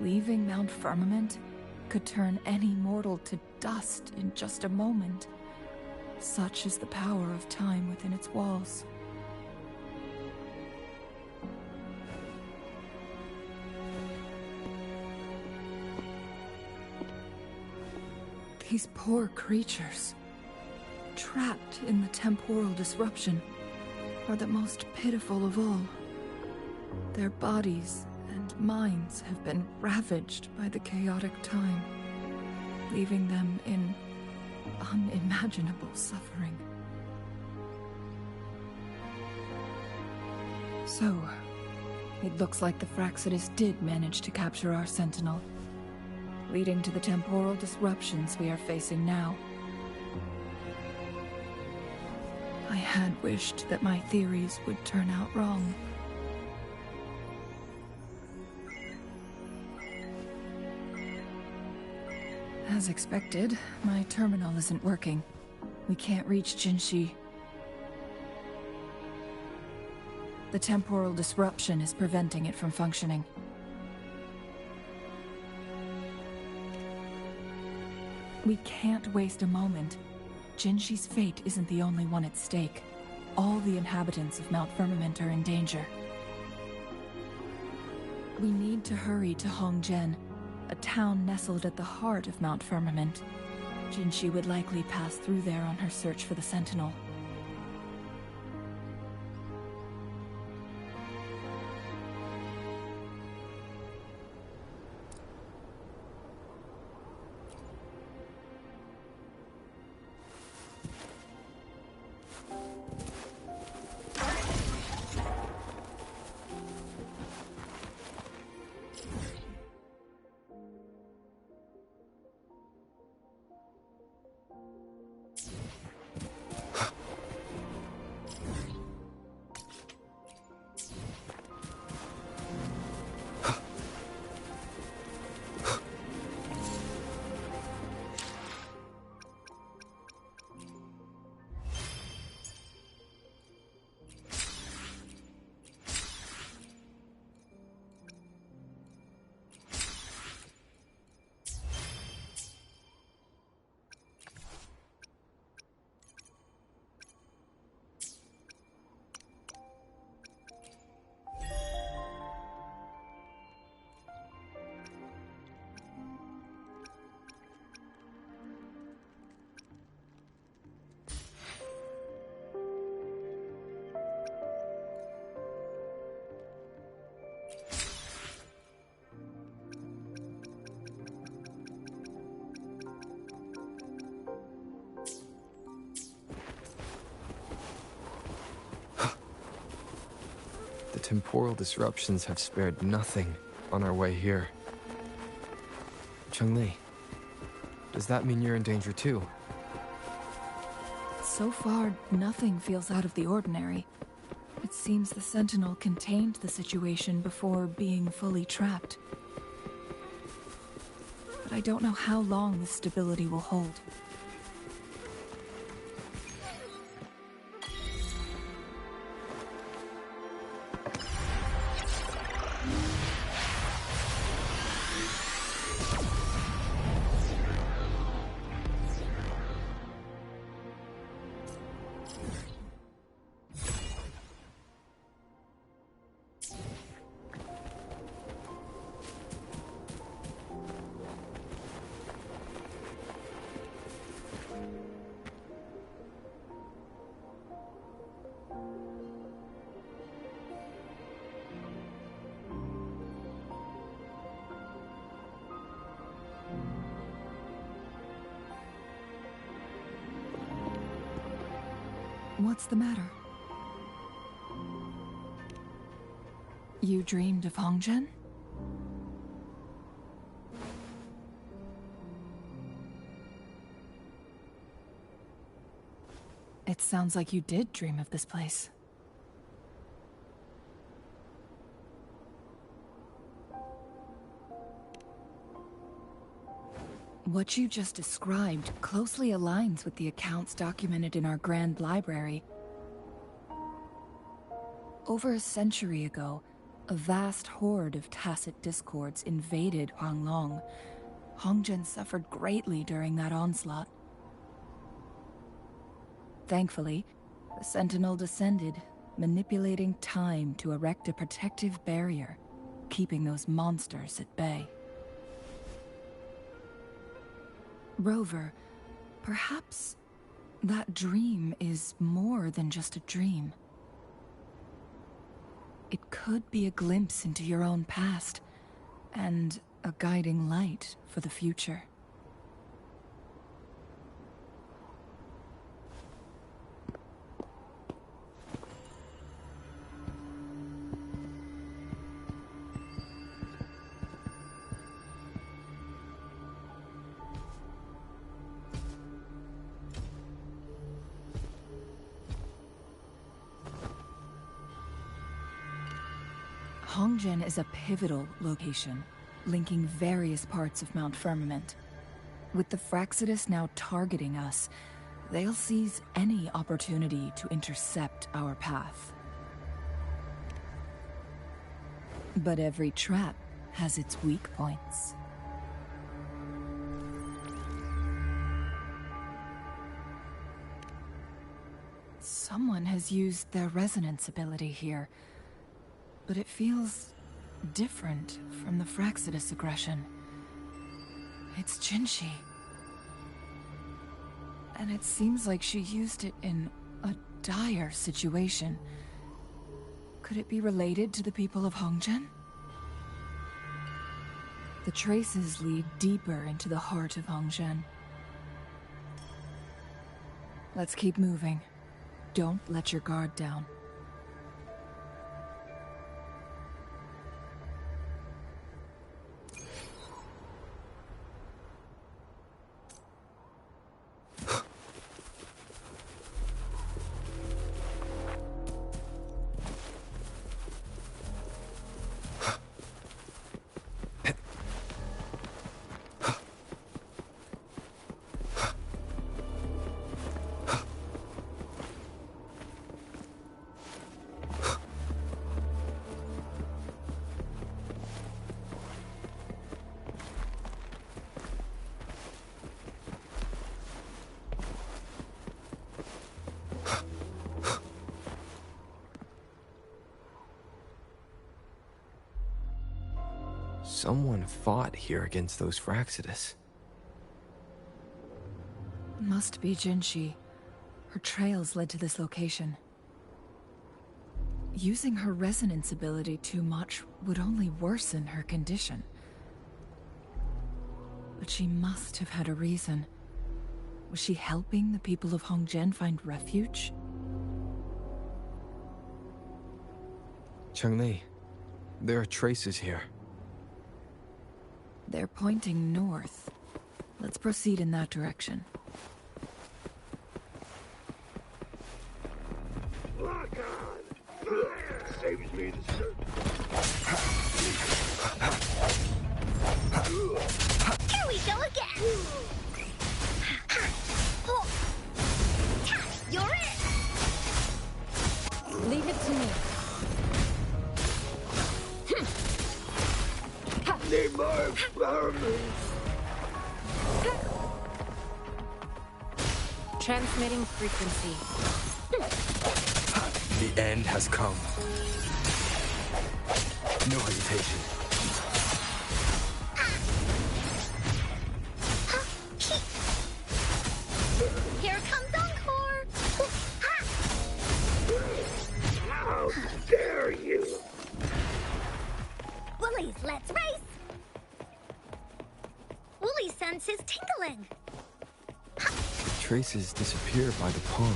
Leaving Mount Firmament could turn any mortal to dust in just a moment. Such is the power of time within its walls. These poor creatures, trapped in the temporal disruption, are the most pitiful of all. Their bodies and minds have been ravaged by the chaotic time, leaving them in unimaginable suffering. So, It looks like the Fraxidus did manage to capture our sentinel, leading to the temporal disruptions we are facing now. I had wished that my theories would turn out wrong. As expected, my terminal isn't working. We can't reach Jinshi. The temporal disruption is preventing it from functioning. We can't waste a moment. Jinshi's fate isn't the only one at stake. All the inhabitants of Mount Firmament are in danger. We need to hurry to Hongzhen, a town nestled at the heart of Mount Firmament. Jinshi would likely pass through there on her search for the Sentinel. The temporal disruptions have spared nothing on our way here. Chun-Li, does that mean you're in danger too? So far, nothing feels out of the ordinary. It seems the Sentinel contained the situation before being fully trapped. But I don't know how long this stability will hold. What's the matter? You dreamed of Hongzhen? It sounds like you did dream of this place. What you just described closely aligns with the accounts documented in our Grand Library. Over a century ago, a vast horde of tacit discords invaded Huanglong. Hongzhen suffered greatly during that onslaught. Thankfully, the Sentinel descended, manipulating time to erect a protective barrier, keeping those monsters at bay. Rover, perhaps that dream is more than just a dream. It could be a glimpse into your own past, and a guiding light for the future. Hongzhen is a pivotal location, linking various parts of Mount Firmament. With the Fraxidus now targeting us, they'll seize any opportunity to intercept our path. But every trap has its weak points. Someone has used their resonance ability here, but it feels different from the Fraxidus aggression. It's Jinshi. And it seems like she used it in a dire situation. Could it be related to the people of Hongzhen? The traces lead deeper into the heart of Hongzhen. Let's keep moving. Don't let your guard down. Someone fought here against those Fraxidus. Must be Jinshi. Her trails led to this location. Using her resonance ability too much would only worsen her condition. But she must have had a reason. Was she helping the people of Hongzhen find refuge? Changli, there are traces here. They're pointing north. Let's proceed in that direction. Lock on! Saves me the search. Here we go again! You're it! Leave it to me. Need more experiments. Transmitting frequency. The end has come. No hesitation. Here comes Encore! How dare you! Woolies, let's race! Wooly sense is tingling. Traces disappear by the pond.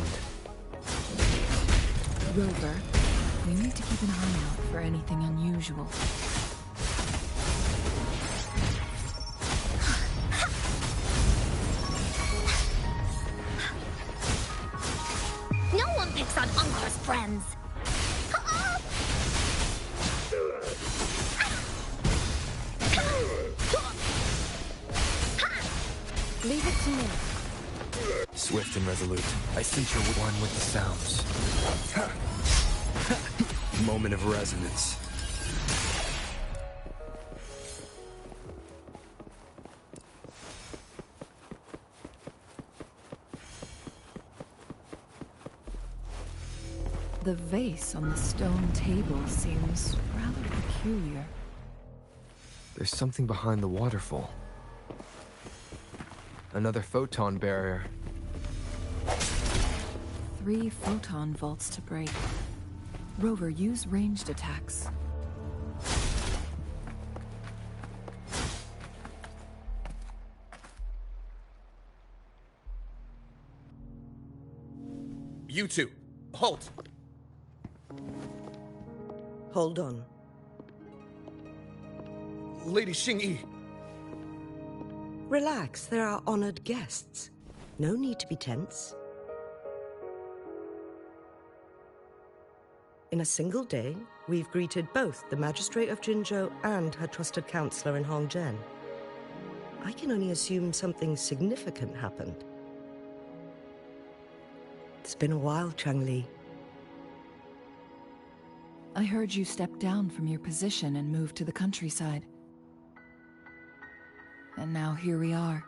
Rover, we need to keep an eye out for anything unusual. No one picks on Encore's friends. Leave it to me. Swift and resolute. I sense you're one with the sounds. Moment of resonance. The vase on the stone table seems rather peculiar. There's something behind the waterfall. Another photon barrier. 3 photon vaults to break. Rover, use ranged attacks. You two, halt! Hold on. Lady Xingyi. Relax, they're our honored guests. No need to be tense. In a single day, we've greeted both the Magistrate of Jinzhou and her trusted counselor in Hongzhen. I can only assume something significant happened. It's been a while, Changli. I heard you stepped down from your position and moved to the countryside. And now here we are,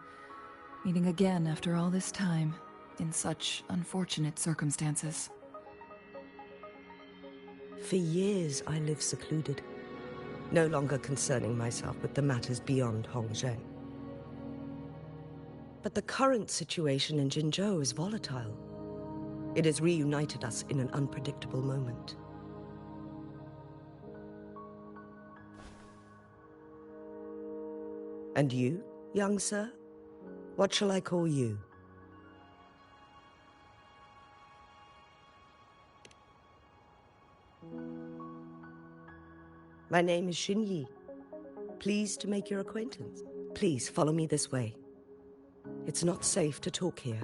meeting again after all this time, in such unfortunate circumstances. For years, I lived secluded, no longer concerning myself with the matters beyond Hongzhen. But the current situation in Jinzhou is volatile. It has reunited us in an unpredictable moment. And you, young sir? What shall I call you? My name is Xinyi. Pleased to make your acquaintance. Please follow me this way. It's not safe to talk here.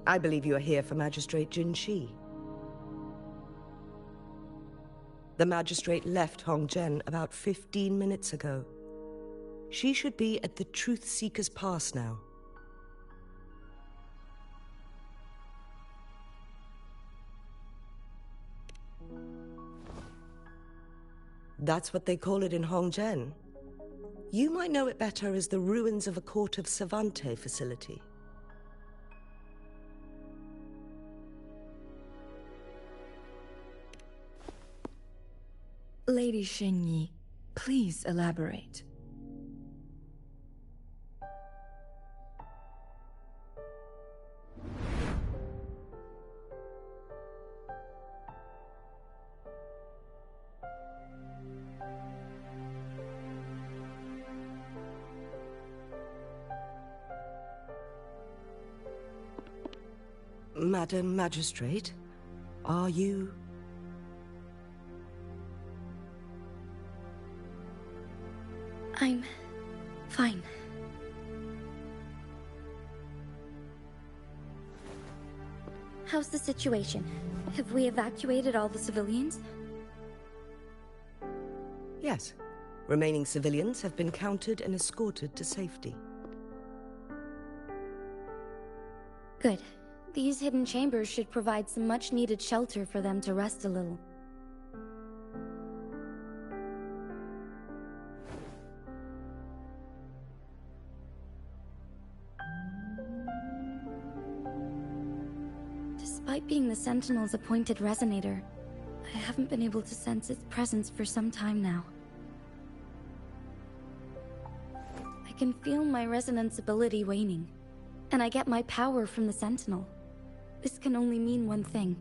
I believe you are here for Magistrate Jin Shi. The Magistrate left Hongzhen about 15 minutes ago. She should be at the Truth Seeker's Pass now. That's what they call it in Hongzhen. You might know it better as the ruins of a Court of Savante facility. Lady Xinyi, please elaborate. Madam Magistrate, are you... I'm fine. How's the situation? Have we evacuated all the civilians? Yes. Remaining civilians have been counted and escorted to safety. Good. These hidden chambers should provide some much-needed shelter for them to rest a little. Despite being the Sentinel's appointed resonator, I haven't been able to sense its presence for some time now. I can feel my resonance ability waning, and I get my power from the Sentinel. This can only mean one thing.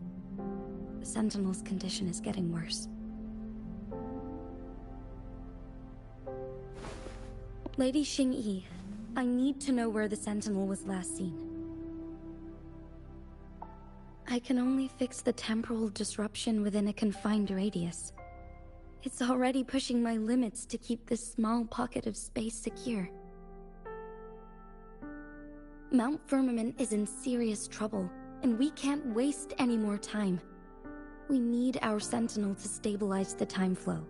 The Sentinel's condition is getting worse. Lady Xingyi, I need to know where the Sentinel was last seen. I can only fix the temporal disruption within a confined radius. It's already pushing my limits to keep this small pocket of space secure. Mount Firmament is in serious trouble, and we can't waste any more time. We need our Sentinel to stabilize the time flow.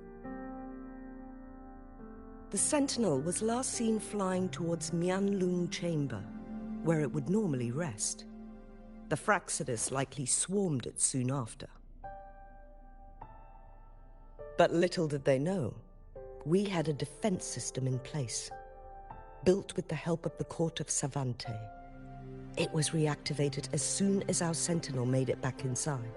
The Sentinel was last seen flying towards Mianlung Chamber, where it would normally rest. The Fraxidus likely swarmed it soon after. But little did they know, we had a defense system in place, built with the help of the court of Savante. It was reactivated as soon as our Sentinel made it back inside.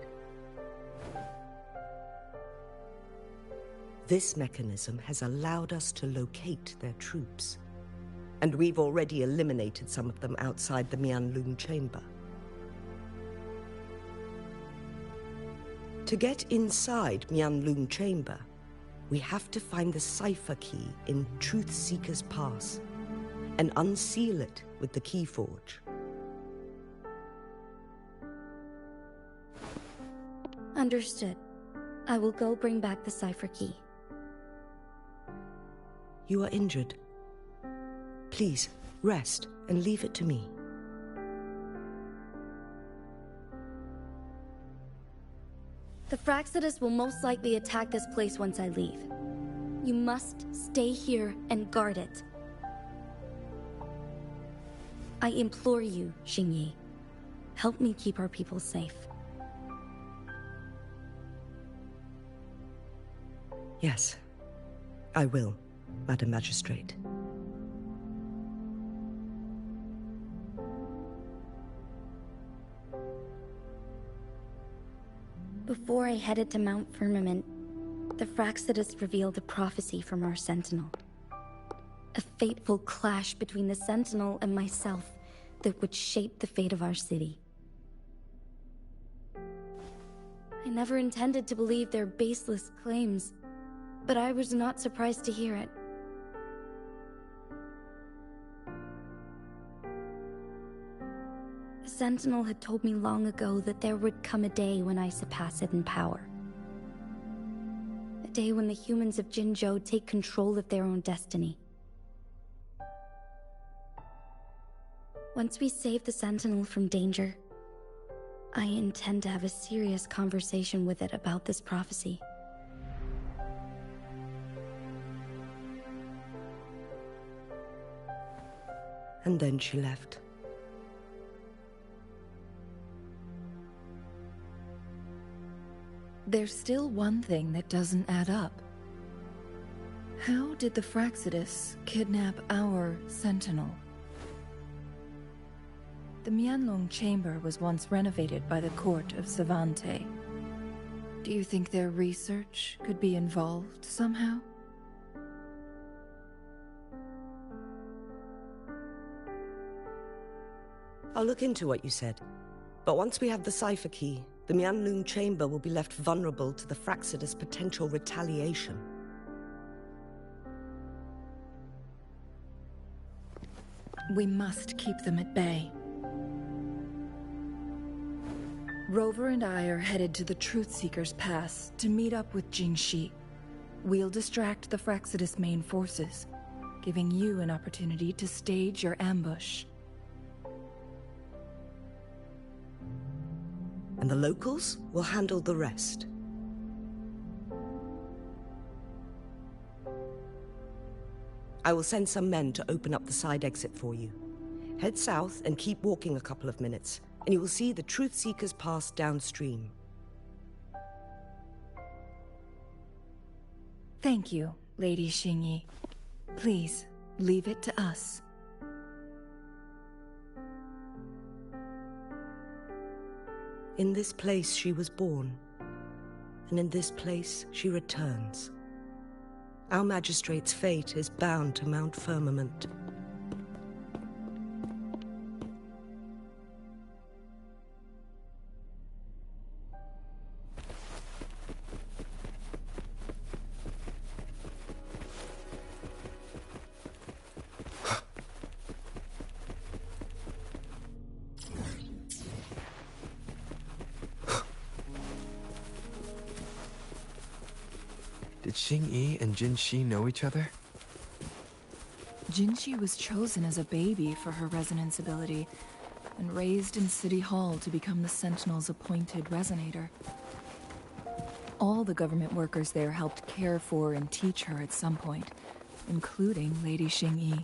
This mechanism has allowed us to locate their troops, and we've already eliminated some of them outside the Mianlung Chamber. To get inside Mianlung Chamber, we have to find the cipher key in Truth Seeker's Pass and unseal it with the Keyforge. Understood. I will go bring back the cipher key. You are injured. Please, rest and leave it to me. The Fraxidus will most likely attack this place once I leave. You must stay here and guard it. I implore you, Xingyi. Help me keep our people safe. Yes, I will, Madam Magistrate. Before I headed to Mount Firmament, the Fraxidus revealed a prophecy from our Sentinel. A fateful clash between the Sentinel and myself that would shape the fate of our city. I never intended to believe their baseless claims, but I was not surprised to hear it. The Sentinel had told me long ago that there would come a day when I surpass it in power. A day when the humans of Jinzhou take control of their own destiny. Once we save the Sentinel from danger, I intend to have a serious conversation with it about this prophecy. And then she left. There's still one thing that doesn't add up. How did the Fraxidus kidnap our Sentinel? The Mianlong Chamber was once renovated by the court of Savante. Do you think their research could be involved somehow? I'll look into what you said. But once we have the cipher key, the Mianlung Chamber will be left vulnerable to the Fraxidus' potential retaliation. We must keep them at bay. Rover and I are headed to the Truth Seeker's Pass to meet up with Jingxi. We'll distract the Fraxidus' main forces, giving you an opportunity to stage your ambush. And the locals will handle the rest. I will send some men to open up the side exit for you. Head south and keep walking a couple of minutes, and you will see the Truth Seeker's Pass downstream. Thank you, Lady Xingyi. Please, leave it to us. In this place she was born, and in this place she returns. Our magistrate's fate is bound to Mount Firmament. Did Xingyi and Jinxi know each other? Jinxi was chosen as a baby for her resonance ability, and raised in City Hall to become the Sentinel's appointed resonator. All the government workers there helped care for and teach her at some point, including Lady Xingyi.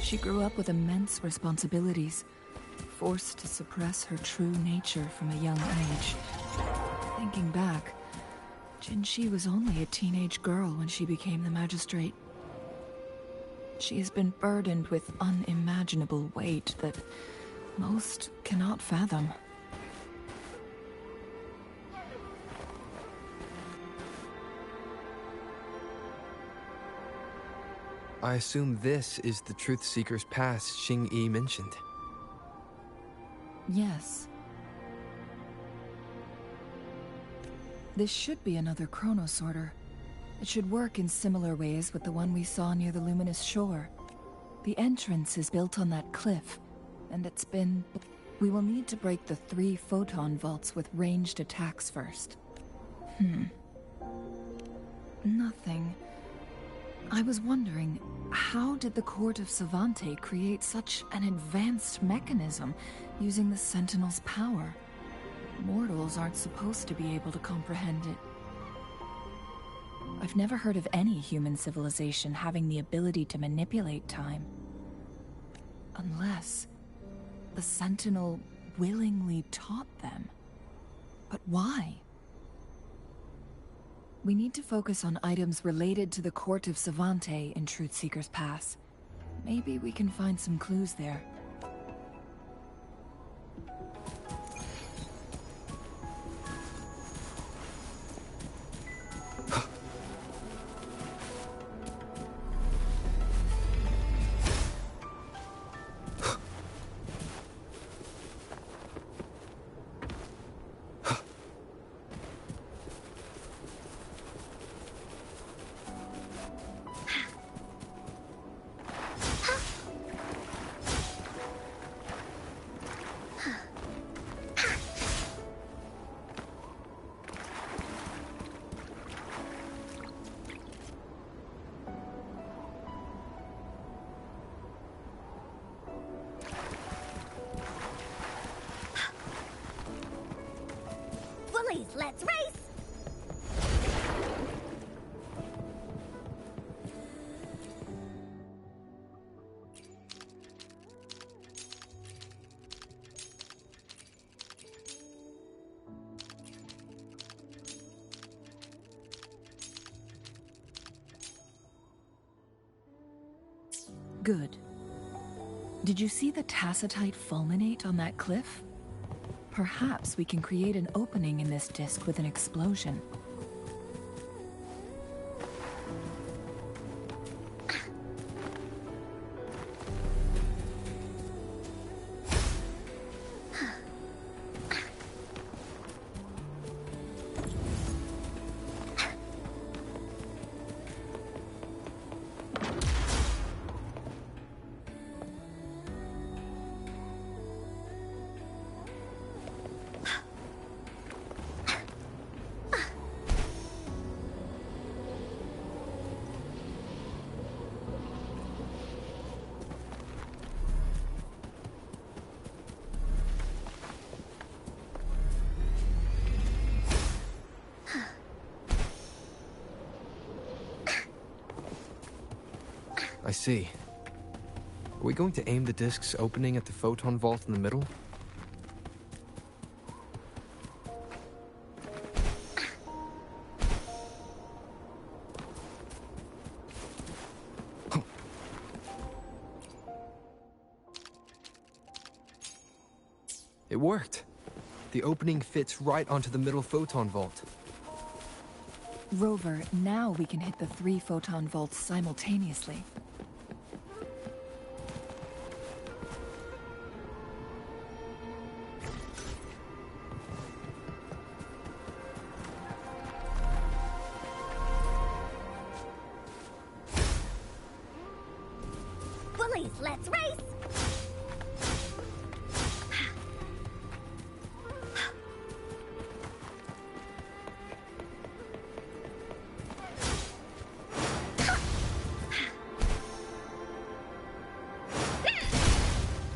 She grew up with immense responsibilities, forced to suppress her true nature from a young age. Thinking back, Jinxi was only a teenage girl when she became the magistrate. She has been burdened with unimaginable weight that most cannot fathom. I assume this is the Truth Seeker's Pass Xingyi mentioned. Yes. This should be another chronosorter. It should work in similar ways with the one we saw near the luminous shore. The entrance is built on that cliff, and it's been... We will need to break the 3 photon vaults with ranged attacks first. Nothing. I was wondering, how did the Court of Savante create such an advanced mechanism using the Sentinel's power? Mortals aren't supposed to be able to comprehend it. I've never heard of any human civilization having the ability to manipulate time. Unless the Sentinel willingly taught them. But why? We need to focus on items related to the Court of Savante in Truth Seeker's Pass. Maybe we can find some clues there. Let's race! Good. Did you see the tacitite fulminate on that cliff? Perhaps we can create an opening in this disk with an explosion. I see. Are we going to aim the disk's opening at the photon vault in the middle? It worked. The opening fits right onto the middle photon vault. Rover, now we can hit the 3 photon vaults simultaneously. Bullies, let's race!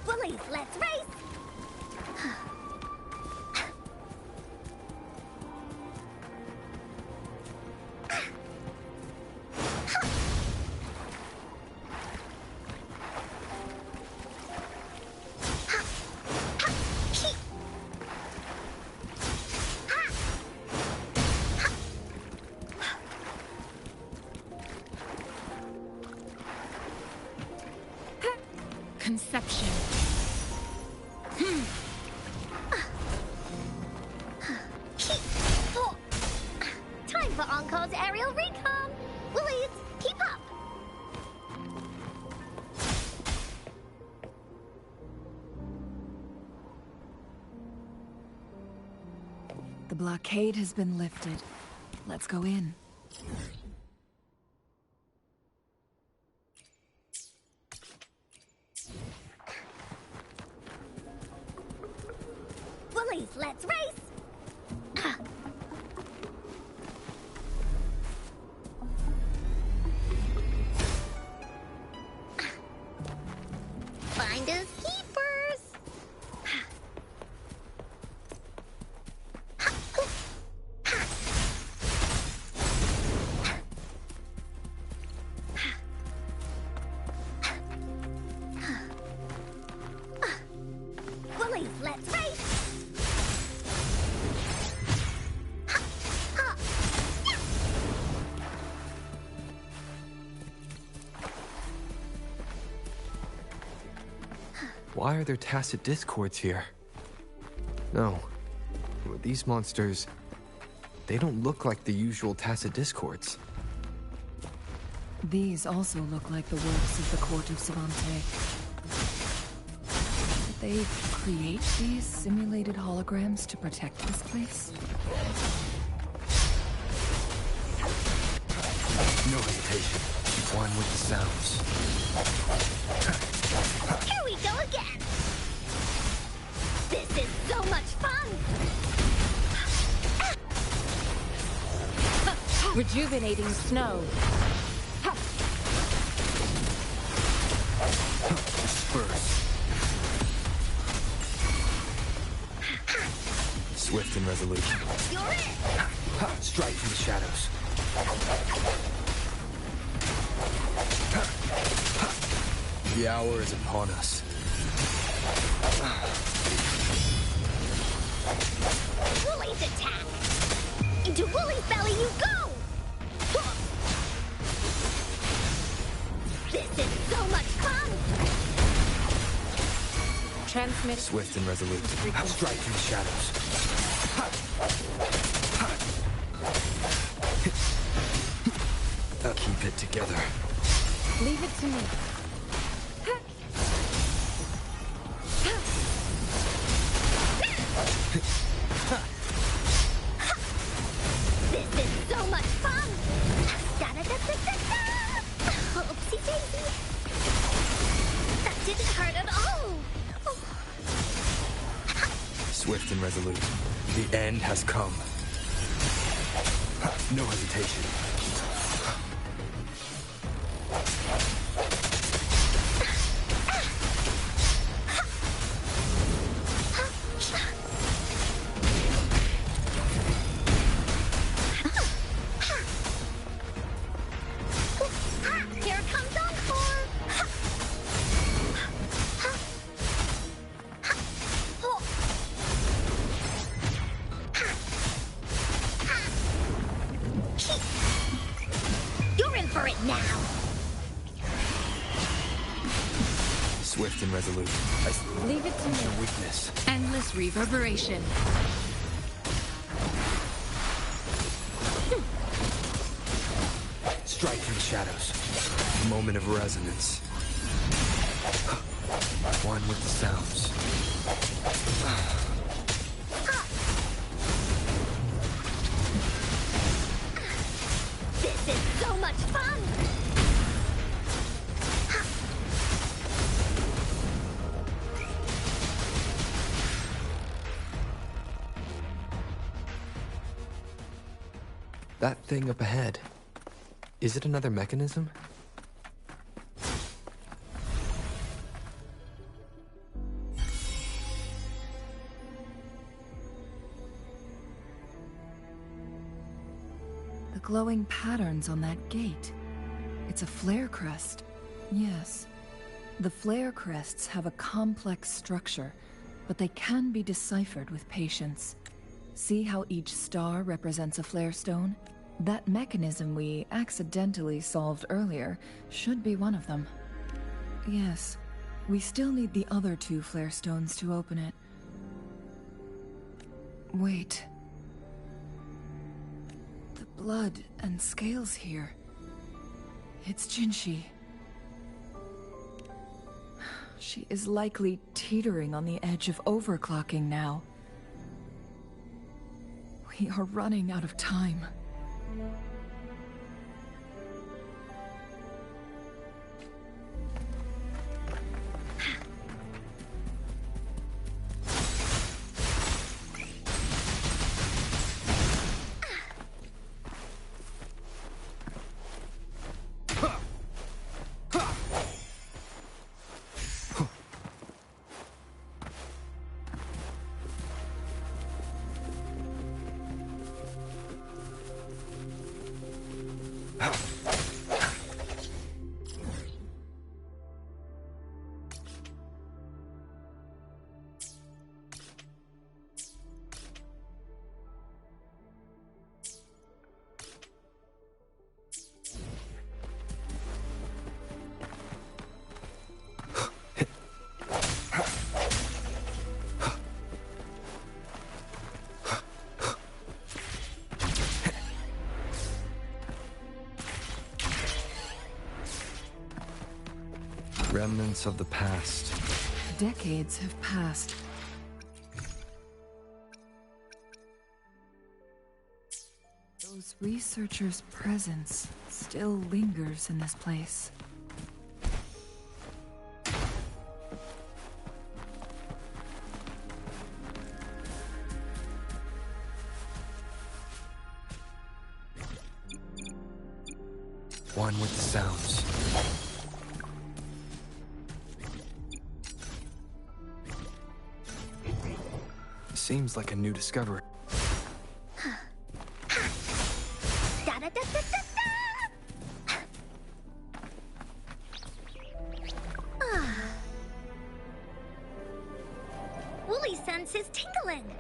Bullies, let's race! Conception. Time for Encore's aerial recon! Willies, keep up! The blockade has been lifted. Let's go in. Willies, let's race! Finders keepers! Willies, let's race! Why are there tacit discords here? No. These monsters... they don't look like the usual tacit discords. These also look like the works of the court of Savante. Did they create these simulated holograms to protect this place? No hesitation. One with the sounds. Here we go again! This is so much fun! Rejuvenating snow. Disperse. Swift and resolute. You're it! Strike from the shadows. The hour is upon us. Woolie's attack! Into Woolie's belly you go! This is so much fun! Transmit. Swift and resolute. Strike from the shadows. Keep it together. Leave it to me. This is so much fun! Da-da-da-da-da-da! Oopsie daisy! That didn't hurt at all! Swift and resolute. The end has come. No hesitation. Here comes Encore! You're in for it now! Swift and resolute. Leave it to me. No weakness. Endless reverberation. Strike from the shadows. A moment of resonance. One with the sounds. This is so much fun! That thing up ahead. Is it another mechanism? glowing patterns on that gate. It's a flare crest. Yes. The flare crests have a complex structure, but they can be deciphered with patience. See how each star represents a flare stone? That mechanism we accidentally solved earlier should be one of them. Yes. We still need the other 2 flare stones to open it. Wait. The blood and scales here. It's Jinshi. She is likely teetering on the edge of overclocking now. We are running out of time. Remnants of the past. Decades have passed. Those researchers' presence still lingers in this place. One with the sounds. Seems like a new discovery. Wooly's sense is tingling.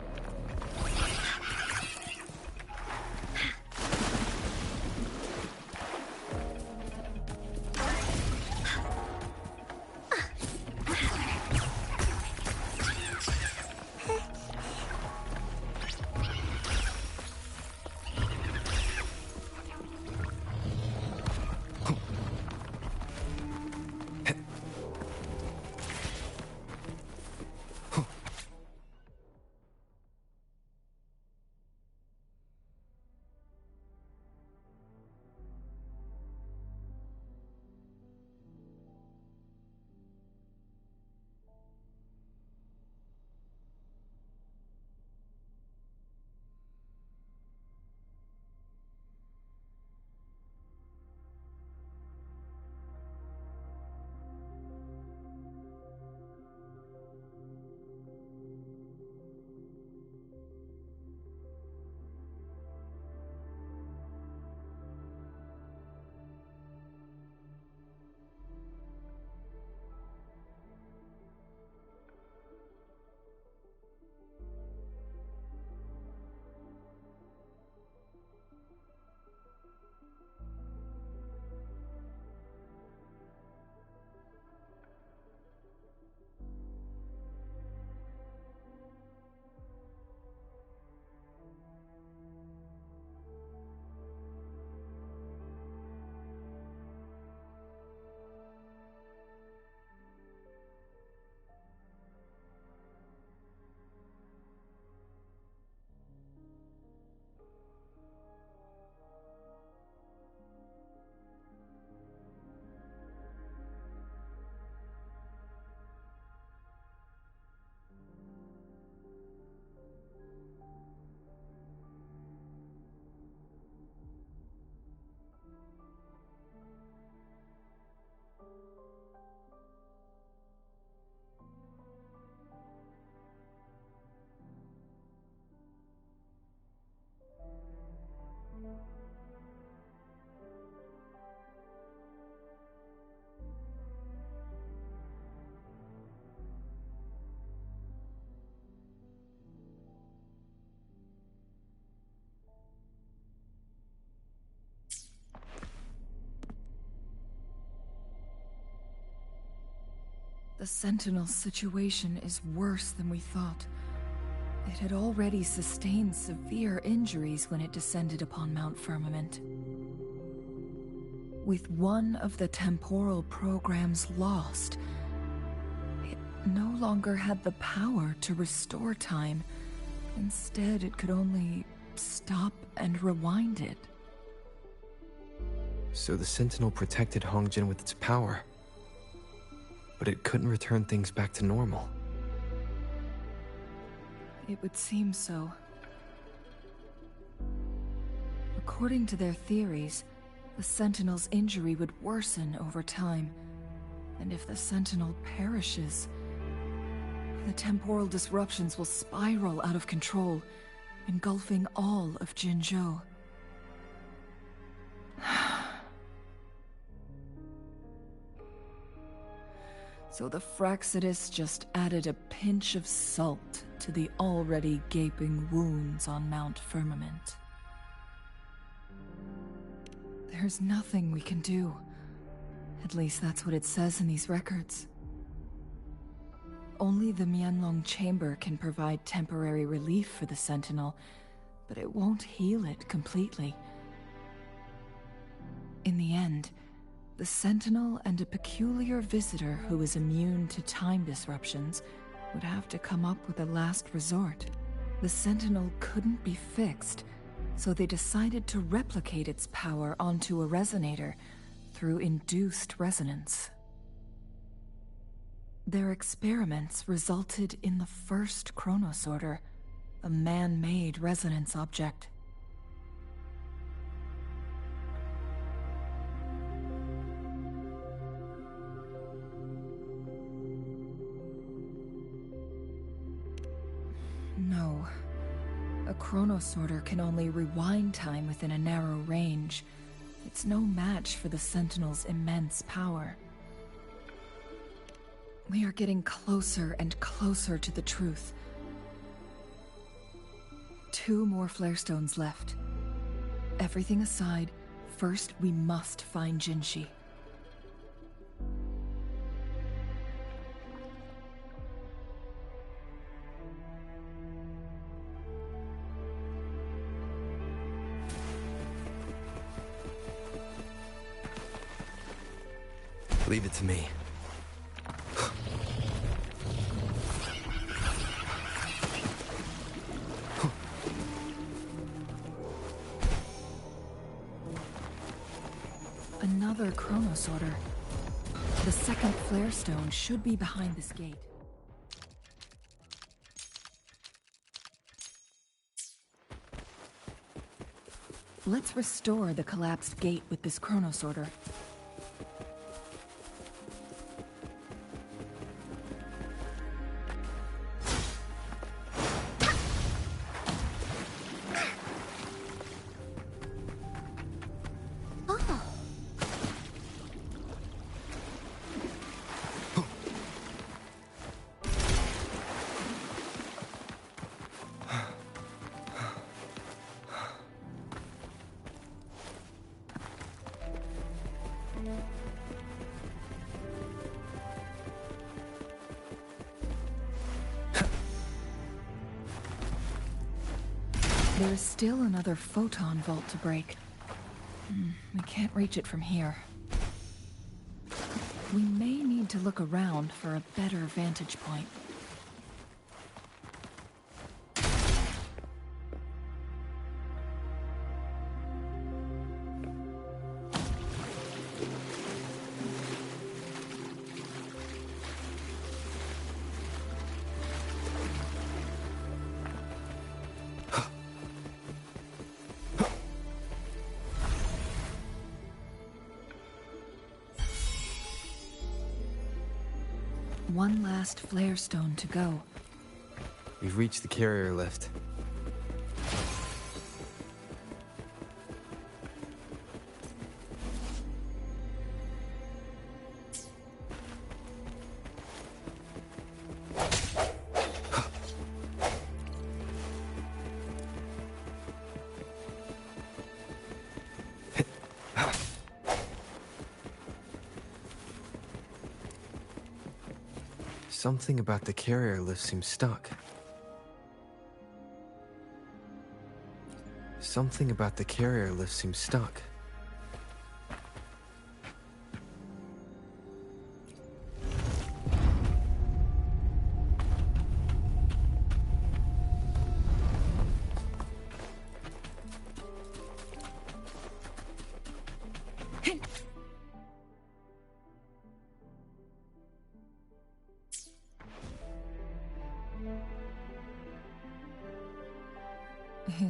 The Sentinel's situation is worse than we thought. It had already sustained severe injuries when it descended upon Mount Firmament. With one of the temporal programs lost, it no longer had the power to restore time. Instead, it could only stop and rewind it. So the Sentinel protected Hongjin with its power, but it couldn't return things back to normal. It would seem so. According to their theories, the Sentinel's injury would worsen over time, and if the Sentinel perishes, the temporal disruptions will spiral out of control, engulfing all of Jinzhou. So the Fraxidus just added a pinch of salt to the already gaping wounds on Mount Firmament. There's nothing we can do. At least that's what it says in these records. Only the Mianlong Chamber can provide temporary relief for the Sentinel, but it won't heal it completely. In the end, the Sentinel and a peculiar visitor who is immune to time disruptions would have to come up with a last resort. The Sentinel couldn't be fixed, so they decided to replicate its power onto a resonator through induced resonance. Their experiments resulted in the first chronosorter, a man-made resonance object. No. A chronosorter can only rewind time within a narrow range. It's no match for the Sentinel's immense power. We are getting closer and closer to the truth. 2 more flare stones left. Everything aside, first we must find Jinshi. Leave it to me. Another chronosorter. The second flare stone should be behind this gate. Let's restore the collapsed gate with this chronosorter. There is still another photon vault to break. We can't reach it from here. We may need to look around for a better vantage point. One last flare stone to go. We've reached the carrier lift. Something about the carrier lift seems stuck. Something about the carrier lift seems stuck.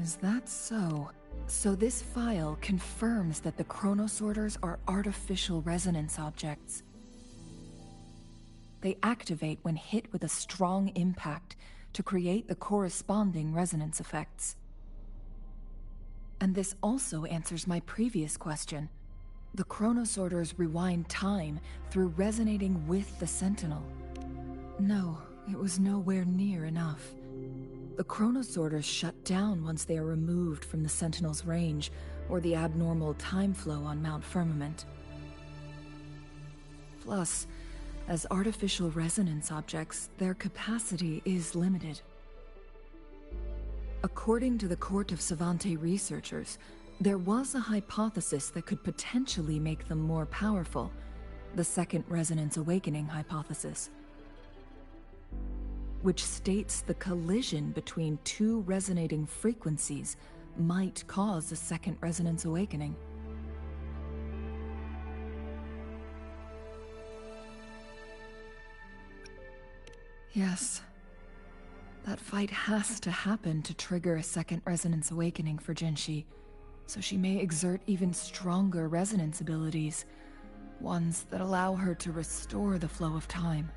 Is that so? So this file confirms that the chronosorters are artificial resonance objects. They activate when hit with a strong impact to create the corresponding resonance effects. And this also answers my previous question. The chronosorters rewind time through resonating with the Sentinel. No, it was nowhere near enough. The chronosorters shut down once they are removed from the Sentinel's range, or the abnormal time flow on Mount Firmament. Plus, as artificial resonance objects, their capacity is limited. According to the Court of Savante researchers, there was a hypothesis that could potentially make them more powerful, the Second Resonance Awakening hypothesis, which states the collision between two resonating frequencies might cause a second resonance awakening. Yes. That fight has to happen to trigger a second resonance awakening for Jinshi, so she may exert even stronger resonance abilities, ones that allow her to restore the flow of time.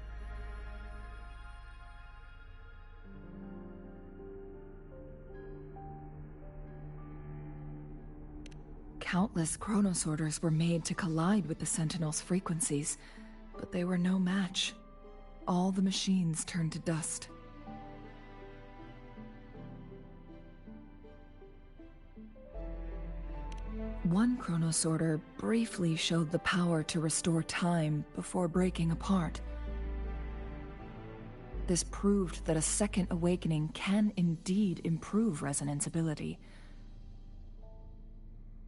Countless chronosorters were made to collide with the Sentinel's frequencies, but they were no match. All the machines turned to dust. One chronosorter briefly showed the power to restore time before breaking apart. This proved that a second awakening can indeed improve resonance ability.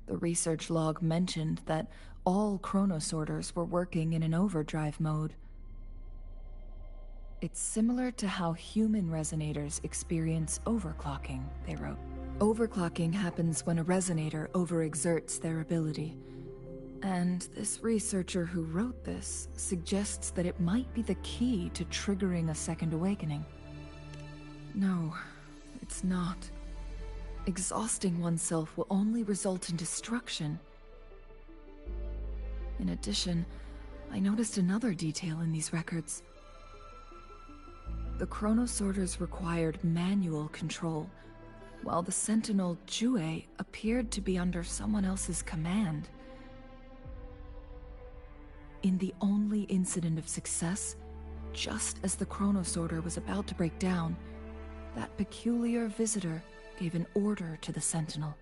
The research log mentioned that all chronosorters were working in an overdrive mode. It's similar to how human resonators experience overclocking, they wrote. Overclocking happens when a resonator overexerts their ability. And this researcher who wrote this suggests that it might be the key to triggering a second awakening. No, it's not. Exhausting oneself will only result in destruction. In addition, I noticed another detail in these records. The chronosorters required manual control, while the Sentinel Jue appeared to be under someone else's command. In the only incident of success, just as the chronosorter was about to break down, that peculiar visitor gave an order to the Sentinel.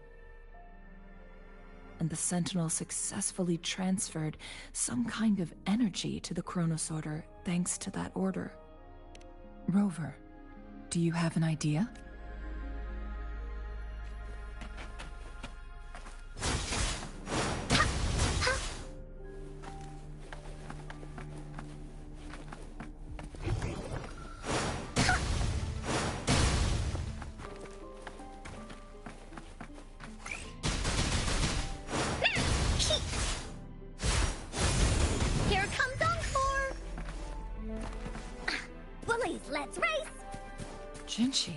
And the Sentinel successfully transferred some kind of energy to the chronosorter thanks to that order. Rover, do you have an idea? Let's race! Jinshi.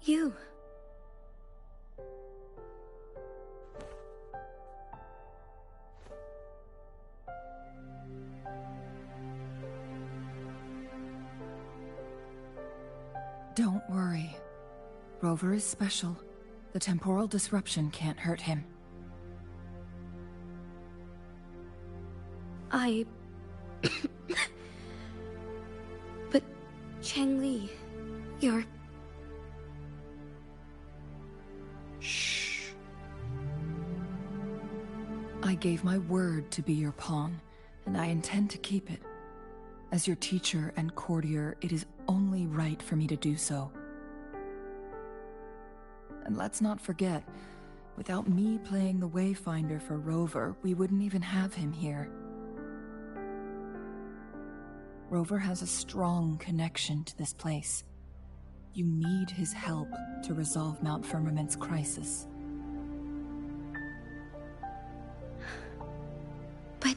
You. Don't worry. Rover is special. The temporal disruption can't hurt him. But, Changli, you're... Shh. I gave my word to be your pawn, and I intend to keep it. As your teacher and courtier, it is only right for me to do so. And let's not forget, without me playing the Wayfinder for Rover, we wouldn't even have him here. Rover has a strong connection to this place. You need his help to resolve Mount Firmament's crisis. But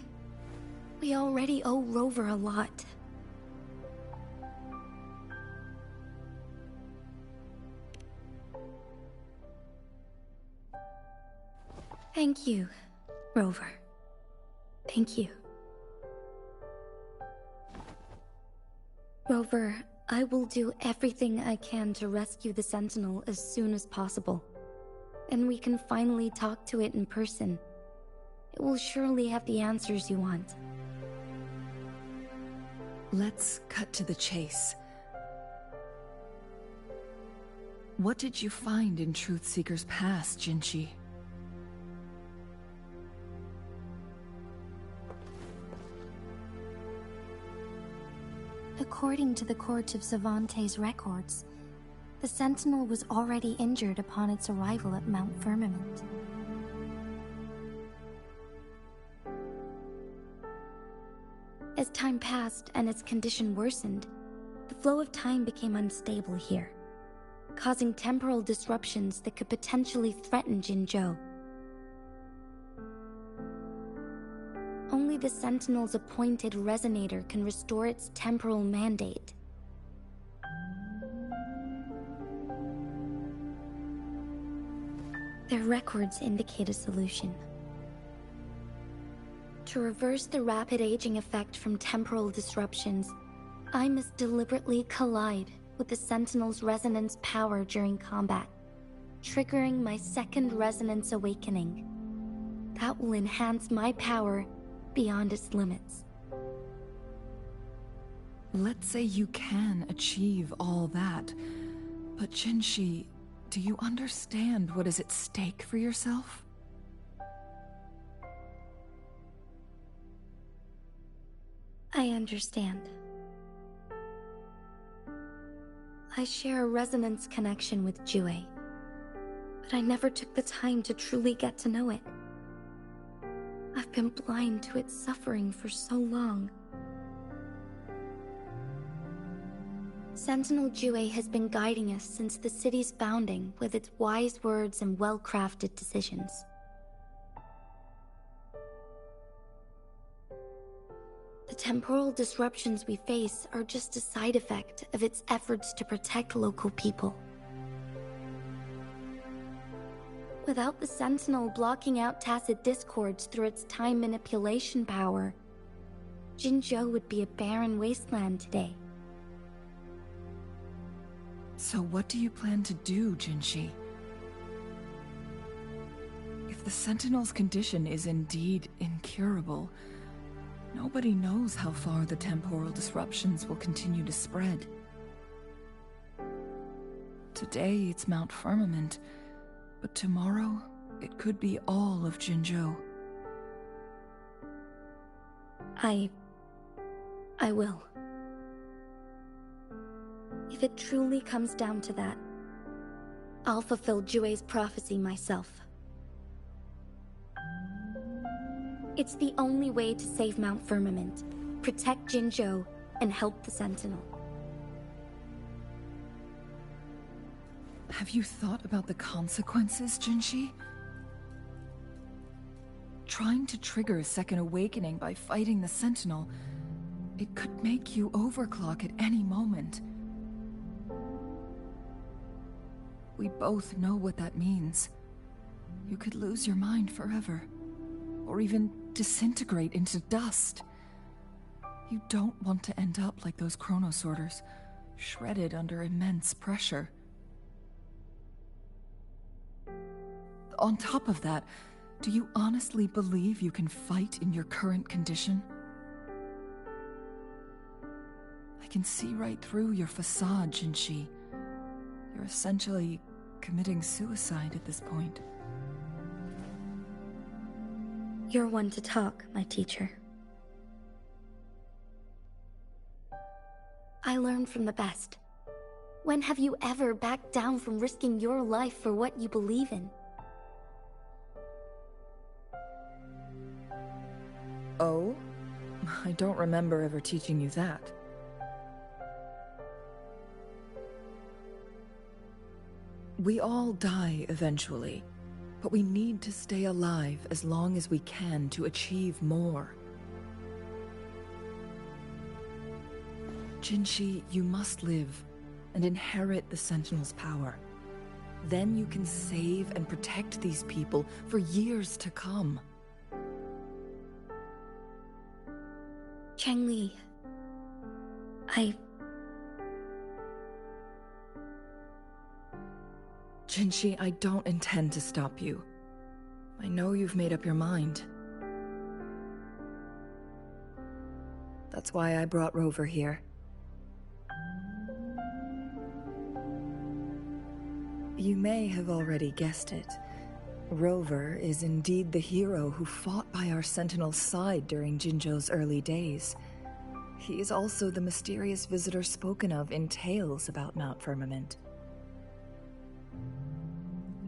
we already owe Rover a lot. Thank you, Rover. Thank you. Rover, I will do everything I can to rescue the Sentinel as soon as possible. And we can finally talk to it in person. It will surely have the answers you want. Let's cut to the chase. What did you find in Truthseeker's past, Jinchi? According to the Court of Savante's records, the Sentinel was already injured upon its arrival at Mount Firmament. As time passed and its condition worsened, the flow of time became unstable here, causing temporal disruptions that could potentially threaten Jinzhou. Only the Sentinel's appointed resonator can restore its temporal mandate. Their records indicate a solution. To reverse the rapid aging effect from temporal disruptions, I must deliberately collide with the Sentinel's resonance power during combat, triggering my second resonance awakening. That will enhance my power beyond its limits. Let's say you can achieve all that, but Jinshi, do you understand what is at stake for yourself? I understand. I share a resonance connection with Jue, but I never took the time to truly get to know it. I've been blind to its suffering for so long. Sentinel Jue has been guiding us since the city's founding with its wise words and well-crafted decisions. The temporal disruptions we face are just a side effect of its efforts to protect local people. Without the Sentinel blocking out tacit discords through its time manipulation power, Jinzhou would be a barren wasteland today. So what do you plan to do, Jinshi? If the Sentinel's condition is indeed incurable, nobody knows how far the temporal disruptions will continue to spread. Today it's Mount Firmament, but tomorrow it could be all of Jinzhou. I will. If it truly comes down to that, I'll fulfill Jue's prophecy myself. It's the only way to save Mount Firmament, protect Jinzhou, and help the Sentinel. Have you thought about the consequences, Jinshi? Trying to trigger a second awakening by fighting the Sentinel, it could make you overclock at any moment. We both know what that means. You could lose your mind forever, or even disintegrate into dust. You don't want to end up like those Chronosorters, shredded under immense pressure. On top of that, do you honestly believe you can fight in your current condition? I can see right through your facade, Jinshi. You're essentially committing suicide at this point. You're one to talk, my teacher. I learned from the best. When have you ever backed down from risking your life for what you believe in? Oh? I don't remember ever teaching you that. We all die eventually, but we need to stay alive as long as we can to achieve more. Jinshi, you must live and inherit the Sentinel's power. Then you can save and protect these people for years to come. Changli, Jinshi, I don't intend to stop you. I know you've made up your mind. That's why I brought Rover here. You may have already guessed it. Rover is indeed the hero who fought by our Sentinel's side during Jinzhou's early days. He is also the mysterious visitor spoken of in tales about Mount Firmament.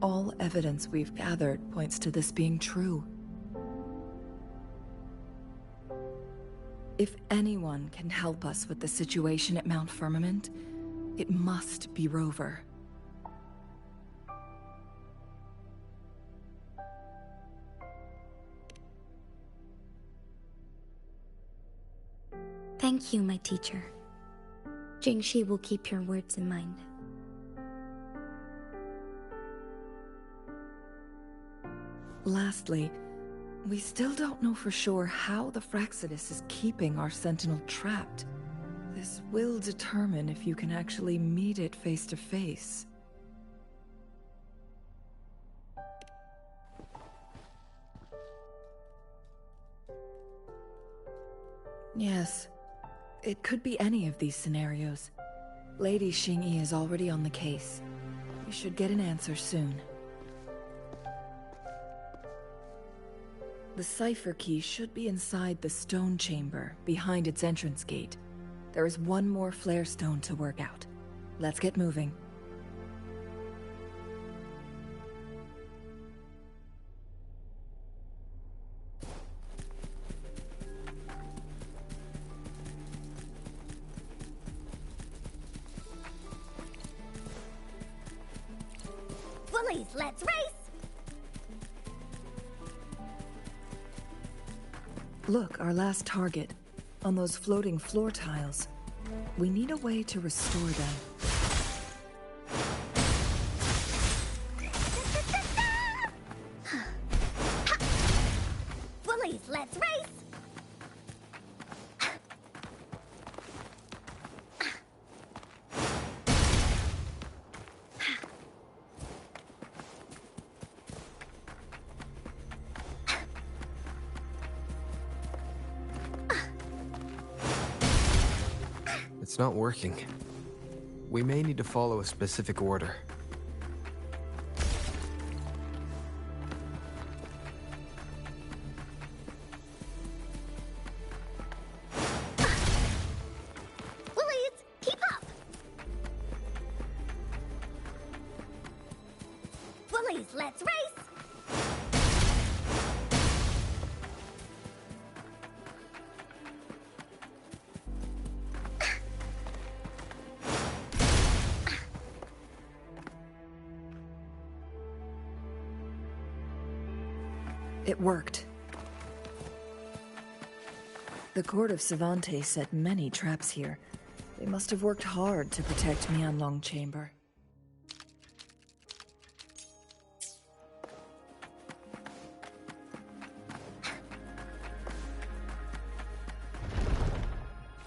All evidence we've gathered points to this being true. If anyone can help us with the situation at Mount Firmament, it must be Rover. thank you, my teacher. Jingshi will keep your words in mind. Lastly, we still don't know for sure how the Fraxidus is keeping our Sentinel trapped. This will determine if you can actually meet it face to face. Yes, it could be any of these scenarios. Lady Xingyi is already on the case. We should get an answer soon. The cipher key should be inside the stone chamber, behind its entrance gate. There is one more flare stone to work out. Let's get moving. Bullies, let's race! Look, our last target. On those floating floor tiles. We need a way to restore them. Bullies, let's race! It's not working. We may need to follow a specific order. Bullies, keep up! Bullies, let's race! It worked. The court of Savante set many traps here. They must have worked hard to protect Mianlong Chamber.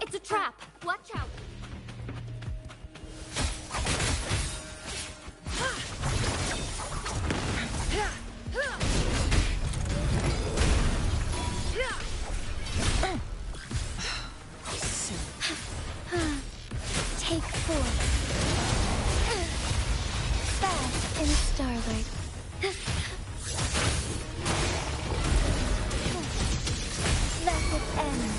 It's a trap! Watch out! Lost in starlight. Thus it ends.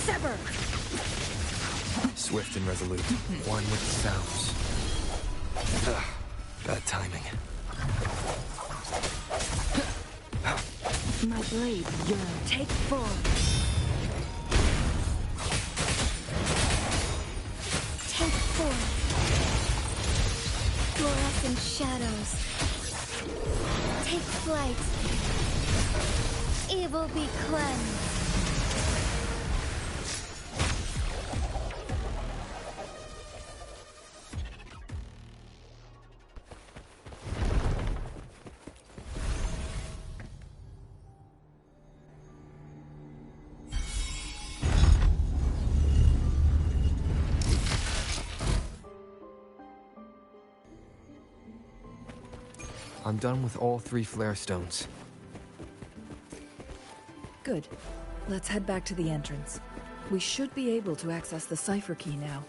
Sever! Swift and resolute, one with the sounds. Ugh, bad timing. My blade yearn. Take form. Take form. Fluorescent shadows. Take flight. Evil be cleansed. I'm done with all 3 flare stones. Good. Let's head back to the entrance. We should be able to access the cipher key now.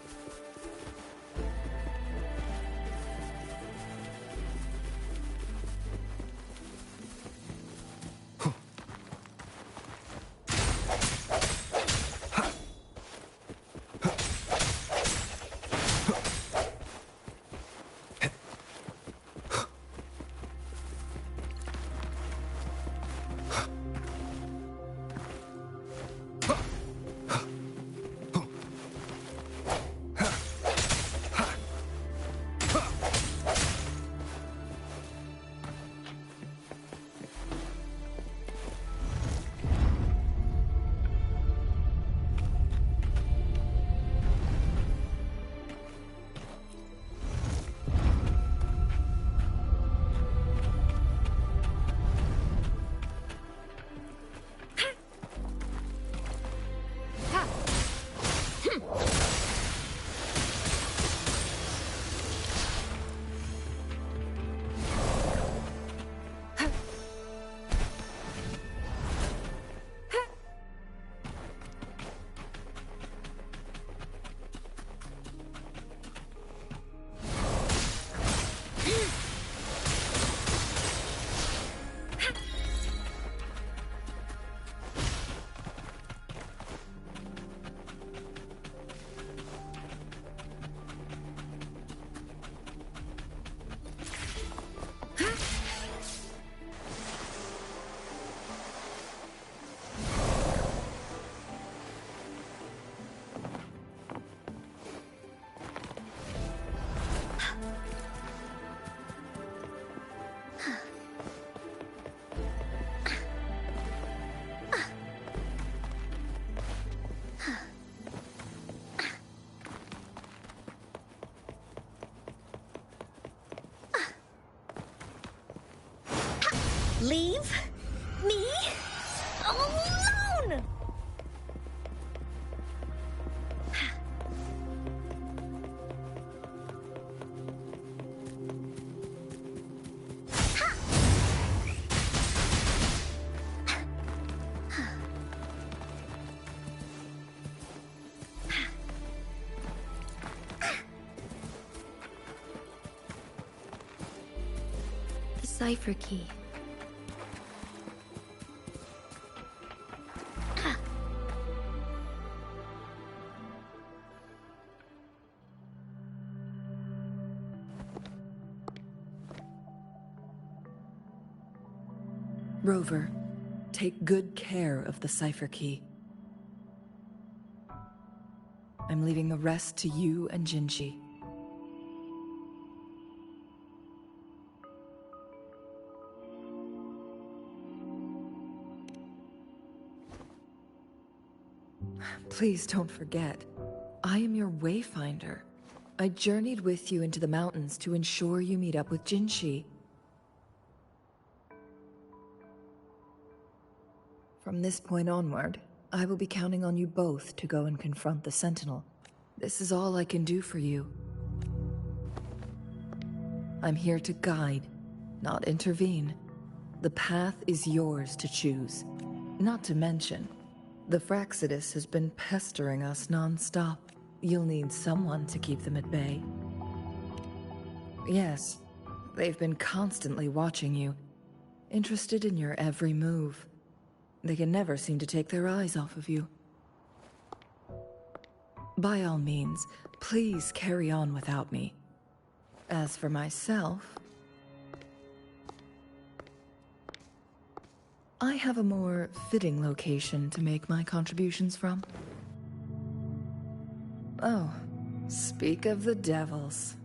Leave me alone! The cipher key. Rover, take good care of the cipher key. I'm leaving the rest to you and Jinchi. Please don't forget, I am your wayfinder. I journeyed with you into the mountains to ensure you meet up with Jinchi. From this point onward, I will be counting on you both to go and confront the Sentinel. This is all I can do for you. I'm here to guide, not intervene. The path is yours to choose. Not to mention, the Fraxidus has been pestering us non-stop. You'll need someone to keep them at bay. Yes, they've been constantly watching you, interested in your every move. They can never seem to take their eyes off of you. By all means, please carry on without me. As for myself, I have a more fitting location to make my contributions from. Oh, speak of the devils.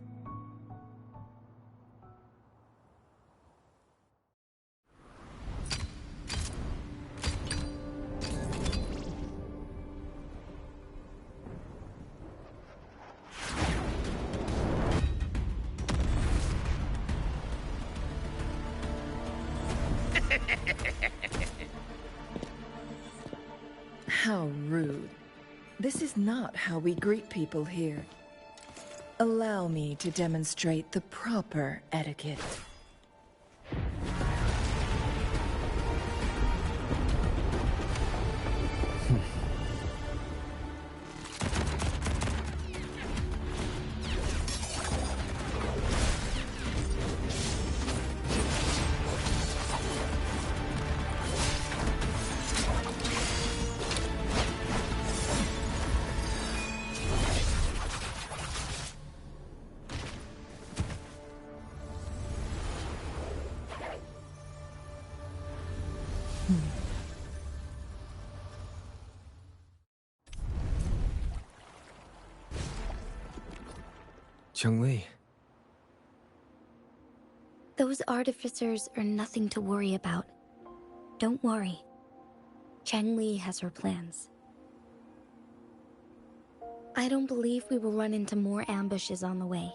How rude. This is not how we greet people here. Allow me to demonstrate the proper etiquette. Chun-Li. Those artificers are nothing to worry about. Don't worry. Chang-Li has her plans. I don't believe we will run into more ambushes on the way.